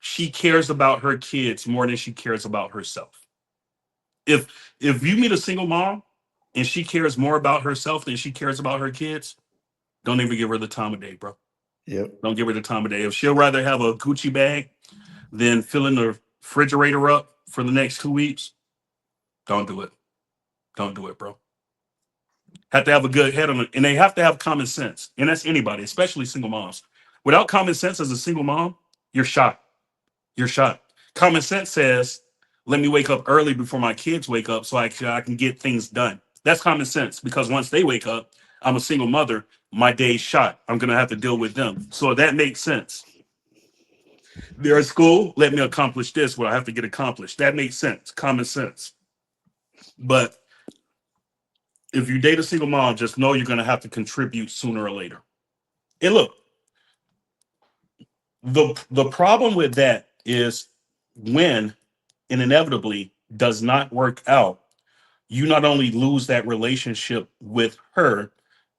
Speaker 2: she cares about her kids more than she cares about herself. If you meet a single mom and she cares more about herself than she cares about her kids, don't even give her the time of day, bro.
Speaker 3: Yep.
Speaker 2: Don't give her the time of day. If she'll rather have a Gucci bag than filling the refrigerator up for the next 2 weeks, don't do it. Don't do it, bro. Have to have a good head on it, and they have to have common sense. And that's anybody, especially single moms. Without common sense as a single mom, you're shot. You're shot. Common sense says, let me wake up early before my kids wake up so I can get things done. That's common sense, because once they wake up, I'm a single mother, my day's shot. I'm going to have to deal with them. So that makes sense. They're at school, let me accomplish this, what I have to get accomplished. That makes sense. Common sense. But if you date a single mom, just know you're going to have to contribute sooner or later. And look, the problem with that is when it inevitably does not work out, you not only lose that relationship with her,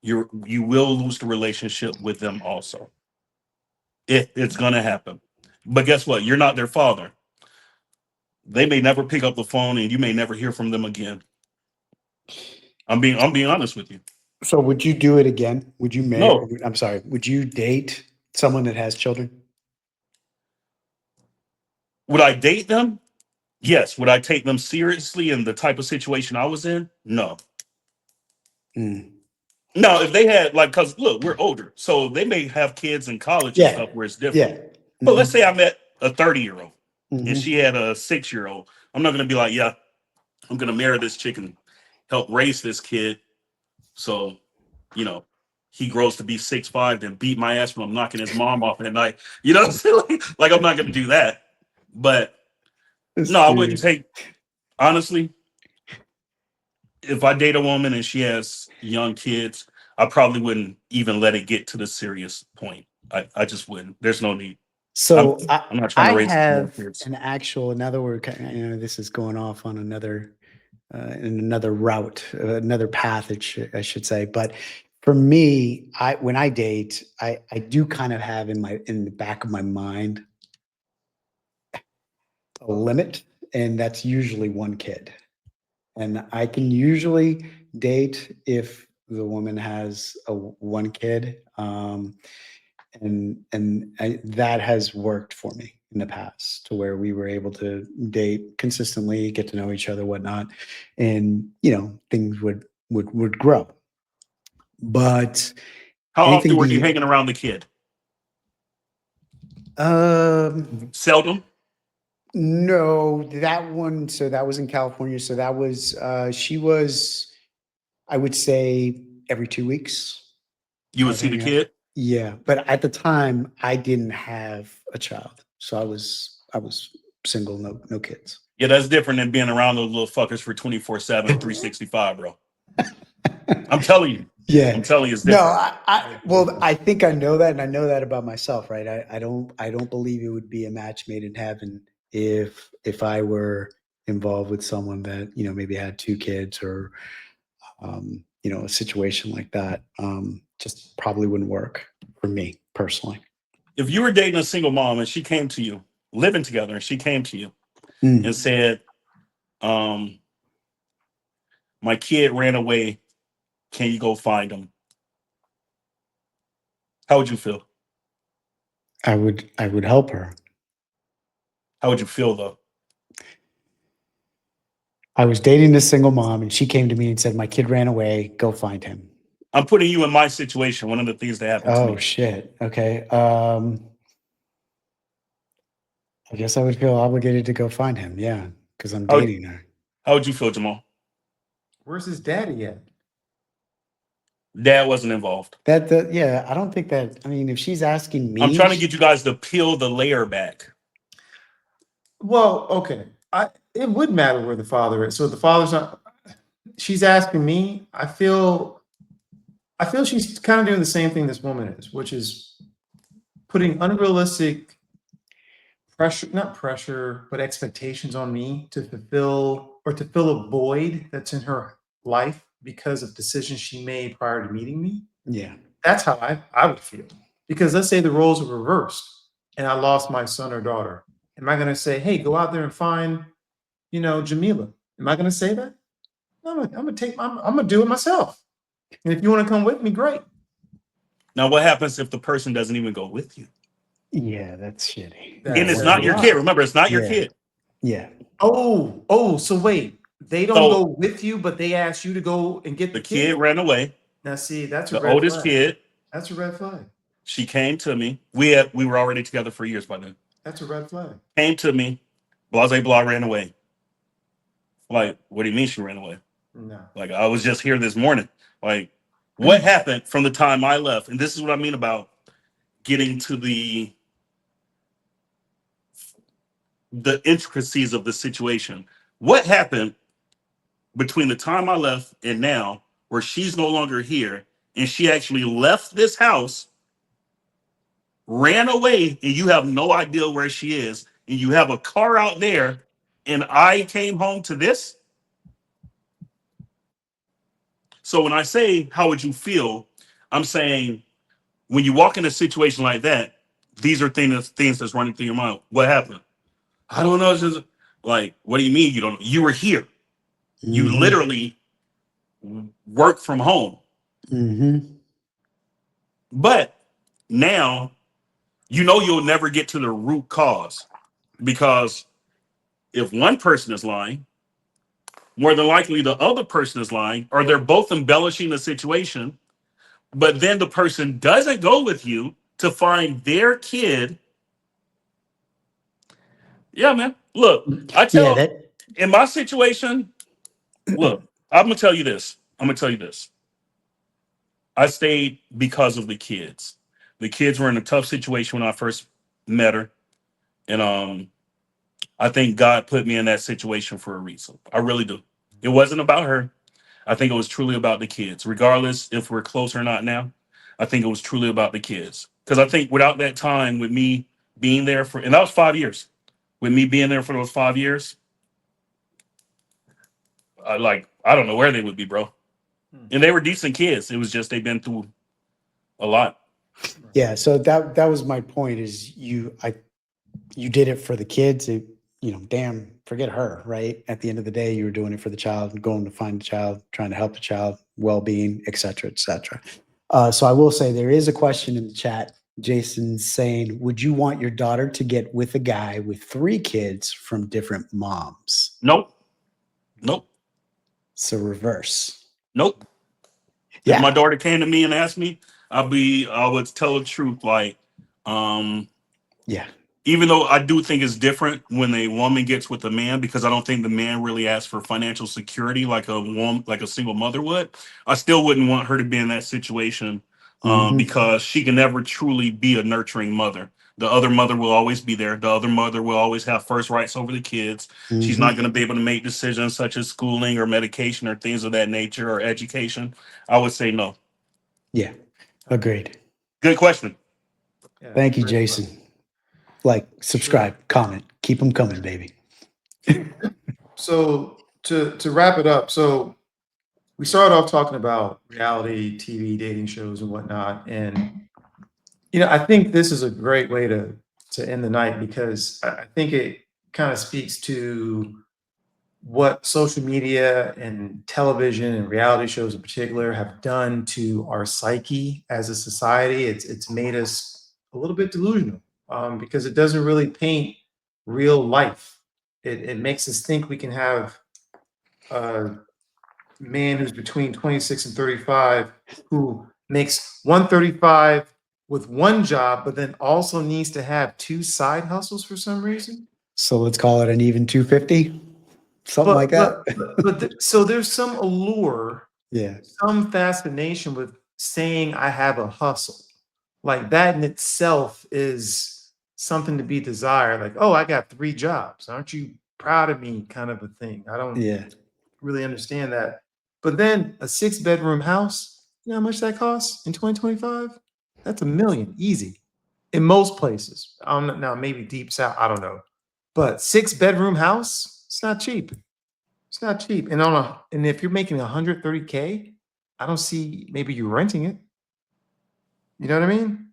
Speaker 2: you will lose the relationship with them also. It's going to happen. But guess what? You're not their father. They may never pick up the phone, and you may never hear from them again. I'm being honest with you.
Speaker 3: So would you do it again? Would you marry?
Speaker 2: No.
Speaker 3: I'm sorry. Would you date someone that has children?
Speaker 2: Would I date them? Yes. Would I take them seriously in the type of situation I was in? No. No, if they had, like, because look, we're older, so they may have kids in college and stuff where it's different.
Speaker 3: Yeah.
Speaker 2: But let's say I met a 30-year-old
Speaker 3: Mhm.
Speaker 2: and she had a 6-year-old. I'm not going to be like, yeah, I'm going to marry this chick and help raise this kid. So, he grows to be 6'5", then beat my ass when I'm knocking his mom off at night. You know what I'm saying? Like, I'm not going to do that. But no, I wouldn't take, honestly, if I date a woman and she has young kids, I probably wouldn't even let it get to the serious point. I just wouldn't. There's no need.
Speaker 3: So
Speaker 2: I'm not trying to raise
Speaker 3: have
Speaker 2: kids.
Speaker 3: an actual, in other words, this is going off on another in another route, another path, I should say. But for me, when I date, I do kind of have in the back of my mind a limit, and that's usually one kid. And I can usually date if the woman has one kid, and that has worked for me in the past, to where we were able to date consistently, get to know each other, whatnot, and things would grow. But
Speaker 2: how often were you hanging around the kid? Seldom.
Speaker 3: No, that one. So that was in California. So that was she was, I would say, every 2 weeks.
Speaker 2: You would see the kid?
Speaker 3: Yeah, but at the time I didn't have a child, so I was single, no kids.
Speaker 2: Yeah, that's different than being around those little fuckers for 24/7, 365, bro. I'm telling you.
Speaker 3: Yeah.
Speaker 2: I'm telling you, it's
Speaker 3: No,
Speaker 2: different.
Speaker 3: I think I know that, and I know that about myself, right? I don't believe it would be a match made in heaven if I were involved with someone that, you know, maybe had 2 kids or, you know, a situation like that. Just probably wouldn't work for me personally.
Speaker 2: If you were dating a single mom and she came to you, living together, and she came to you and said, my kid ran away, can you go find him? How would you feel?
Speaker 3: I would help her.
Speaker 2: How would you feel though?
Speaker 3: I was dating this single mom and she came to me and said, my kid ran away, go find him.
Speaker 2: I'm putting you in my situation. One of the things that happened to me.
Speaker 3: Oh shit. Okay. I guess I would feel obligated to go find him. Yeah. Because I'm dating her.
Speaker 2: How would you feel, Jamal?
Speaker 1: Where's his daddy at?
Speaker 2: Dad wasn't involved.
Speaker 3: Yeah, I don't think that. I mean, if she's asking me,
Speaker 2: I'm trying to get you guys to peel the layer back.
Speaker 1: Well, okay. It would matter where the father is. So if the father's not. She's asking me. I feel she's kind of doing the same thing this woman is, which is putting unrealistic pressure, not pressure, but expectations on me to fulfill or to fill a void that's in her life because of decisions she made prior to meeting me.
Speaker 3: Yeah.
Speaker 1: That's how I would feel. Because let's say the roles were reversed and I lost my son or daughter. Am I going to say, hey, go out there and find, you know, Jamila? Am I going to say that? I'm going to do it myself. And if you want to come with me, great.
Speaker 2: Now, what happens if the person doesn't even go with you?
Speaker 3: Yeah, that's shitty.
Speaker 2: And it's not your kid. Remember, it's not your kid.
Speaker 3: Yeah.
Speaker 1: Oh, so wait. They don't go with you, but they ask you to go and get
Speaker 2: the kid. Ran away.
Speaker 1: Now, see, that's a
Speaker 2: the
Speaker 1: red
Speaker 2: oldest
Speaker 1: flag.
Speaker 2: kid.
Speaker 1: That's a red flag.
Speaker 2: She came to me. We were already together for years by then.
Speaker 1: That's a red flag.
Speaker 2: Came to me. Blase blah ran away. Like, what do you mean she ran away?
Speaker 1: No.
Speaker 2: Like, I was just here this morning. Like, what happened from the time I left? And this is what I mean about getting to the intricacies of the situation. What happened between the time I left and now where she's no longer here and she actually left this house, ran away, and you have no idea where she is, and you have a car out there, and I came home to this? So when I say, how would you feel? I'm saying, when you walk in a situation like that, these are things that's running through your mind. What happened? I don't know. It's just like, what do you mean you don't know? You were here. Mm-hmm. You literally work from home.
Speaker 3: Mm-hmm.
Speaker 2: But now, you know you'll never get to the root cause, because if one person is lying, more than likely the other person is lying, or they're both embellishing the situation, but then the person doesn't go with you to find their kid. Yeah, man. Look, I tell in my situation, look, I'm gonna tell you this. I stayed because of the kids. The kids were in a tough situation when I first met her. And I think God put me in that situation for a reason. I really do. It wasn't about her. I think it was truly about the kids. Regardless if we're close or not now, I think it was truly about the kids. Because I think without that time, with me being there for, and that was 5 years. With me being there for those 5 years, I don't know where they would be, bro. And they were decent kids. It was just they've been through a lot.
Speaker 3: Yeah, so that was my point. Is you did it for the kids. Damn, forget her, right? At the end of the day, you were doing it for the child, going to find the child, trying to help the child, well-being, et cetera, et cetera. So I will say there is a question in the chat. Jason's saying, would you want your daughter to get with a guy with 3 kids from different moms?
Speaker 2: Nope.
Speaker 3: So reverse.
Speaker 2: Nope.
Speaker 3: Yeah.
Speaker 2: If my daughter came to me and asked me, I would tell the truth. Like,
Speaker 3: yeah.
Speaker 2: Even though I do think it's different when a woman gets with a man, because I don't think the man really asks for financial security like a woman, like a single mother would. I still wouldn't want her to be in that situation because she can never truly be a nurturing mother. The other mother will always be there. The other mother will always have first rights over the kids. She's not going to be able to make decisions such as schooling or medication or things of that nature or education. I would say no.
Speaker 3: Yeah, agreed.
Speaker 2: Good question.
Speaker 1: Yeah,
Speaker 3: Thank you,
Speaker 1: great
Speaker 3: Jason.
Speaker 1: question.
Speaker 3: Like, subscribe, comment, keep them coming, baby.
Speaker 1: So to wrap it up, so we started off talking about reality TV dating shows and whatnot, and I think this is a great way to end the night because I think it kind of speaks to what social media and television and reality shows in particular have done to our psyche as a society. It's made us a little bit delusional because it doesn't really paint real life. It makes us think we can have a man who's between 26 and 35 who makes 135 with one job, but then also needs to have two side hustles for some reason.
Speaker 3: So let's call it an even 250, something like that.
Speaker 1: So there's some allure,
Speaker 3: Yeah.
Speaker 1: some fascination with saying I have a hustle. Like that in itself is something to be desired. Like, oh, I got 3 jobs. Aren't you proud of me? Kind of a thing. I don't really understand that. But then a 6-bedroom house, you know how much that costs in 2025? That's $1 million, easy. In most places. Now maybe deep south, I don't know. But 6-bedroom house, it's not cheap. It's not cheap. And if you're making $130K, I don't see maybe you renting it. You know what I mean?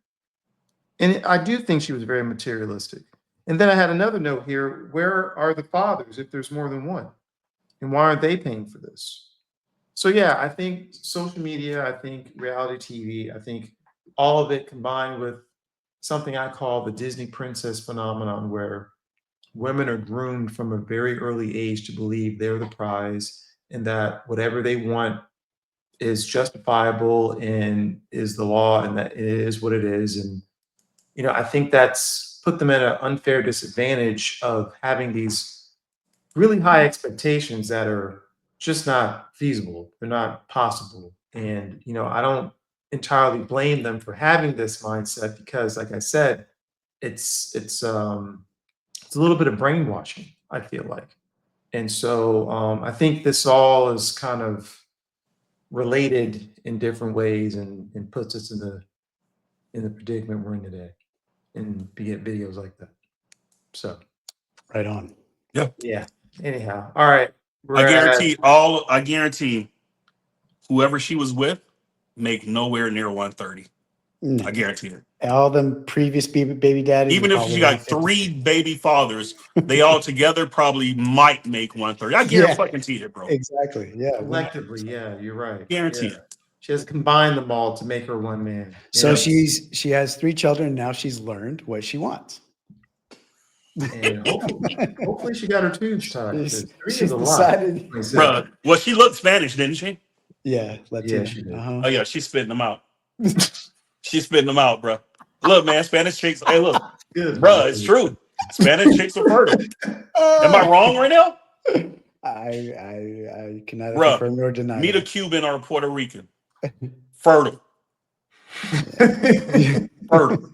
Speaker 1: And I do think she was very materialistic. And then I had another note here. Where are the fathers if there's more than one? And why aren't they paying for this? So yeah, I think social media, I think reality TV, I think all of it combined with something I call the Disney princess phenomenon, where women are groomed from a very early age to believe they're the prize and that whatever they want is justifiable and is the law and that it is what it is. And, I think that's put them at an unfair disadvantage of having these really high expectations that are just not feasible. They're not possible. And, I don't entirely blame them for having this mindset because, like I said, it's a little bit of brainwashing, I feel like. And so I think this all is kind of related in different ways and puts us in the predicament we're in today and get videos like that. So
Speaker 3: right on.
Speaker 1: Yeah. Anyhow. All right.
Speaker 2: I guarantee whoever she was with make nowhere near 130. I guarantee it.
Speaker 3: All them previous baby daddies.
Speaker 2: Even if she got 3 baby fathers, they all together probably might make 130. I guarantee it, bro.
Speaker 3: Exactly. Yeah.
Speaker 1: Collectively, yeah, you're right.
Speaker 2: Guarantee it.
Speaker 1: She has combined them all to make her one man.
Speaker 3: So she has 3 children. And now she's learned what she wants.
Speaker 1: And hopefully she got her tubes tied.
Speaker 3: She's decided.
Speaker 2: Bro, well, she looked Spanish, didn't she?
Speaker 3: Yeah.
Speaker 1: Yeah, she did.
Speaker 2: Oh yeah, she's spitting them out. She's spitting them out, bro. Look, man, Spanish chicks. Hey, look, bro, it's true. Spanish chicks are fertile. Am I wrong right now?
Speaker 3: I cannot
Speaker 2: Bruh,
Speaker 3: confirm nor deny.
Speaker 2: Meet a Cuban or a Puerto Rican. Fertile. Fertile.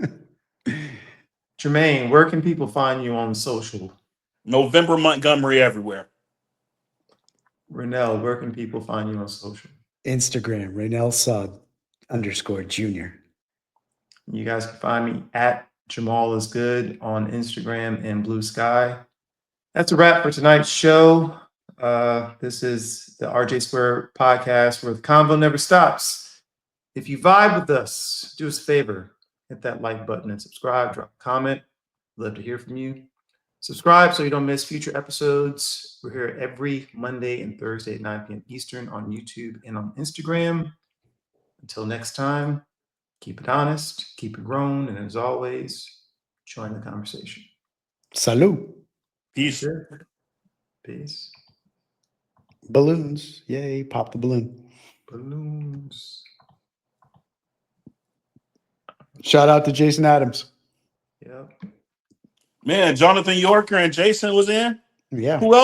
Speaker 1: Jermaine, where can people find you on social?
Speaker 2: November Montgomery everywhere.
Speaker 1: Renell, where can people find you on social?
Speaker 3: Instagram, Raynell Sud _Jr.
Speaker 1: You guys can find me at Jamal is Good on Instagram and Blue Sky. That's a wrap for tonight's show. This is the RJ² Podcast where the convo never stops. If you vibe with us, do us a favor, hit that like button and subscribe, drop a comment. Love to hear from you. Subscribe so you don't miss future episodes. We're here every Monday and Thursday at 9 p.m. Eastern on YouTube and on Instagram. Until next time, keep it honest, keep it grown, and as always, join the conversation.
Speaker 3: Salud.
Speaker 2: Peace.
Speaker 1: Peace.
Speaker 3: Balloons. Yay, pop the balloon.
Speaker 1: Balloons.
Speaker 3: Shout out to Jason Adams.
Speaker 1: Yep.
Speaker 2: Man, Jonathan Yorker and Jason was in.
Speaker 3: Yeah.
Speaker 2: Who else?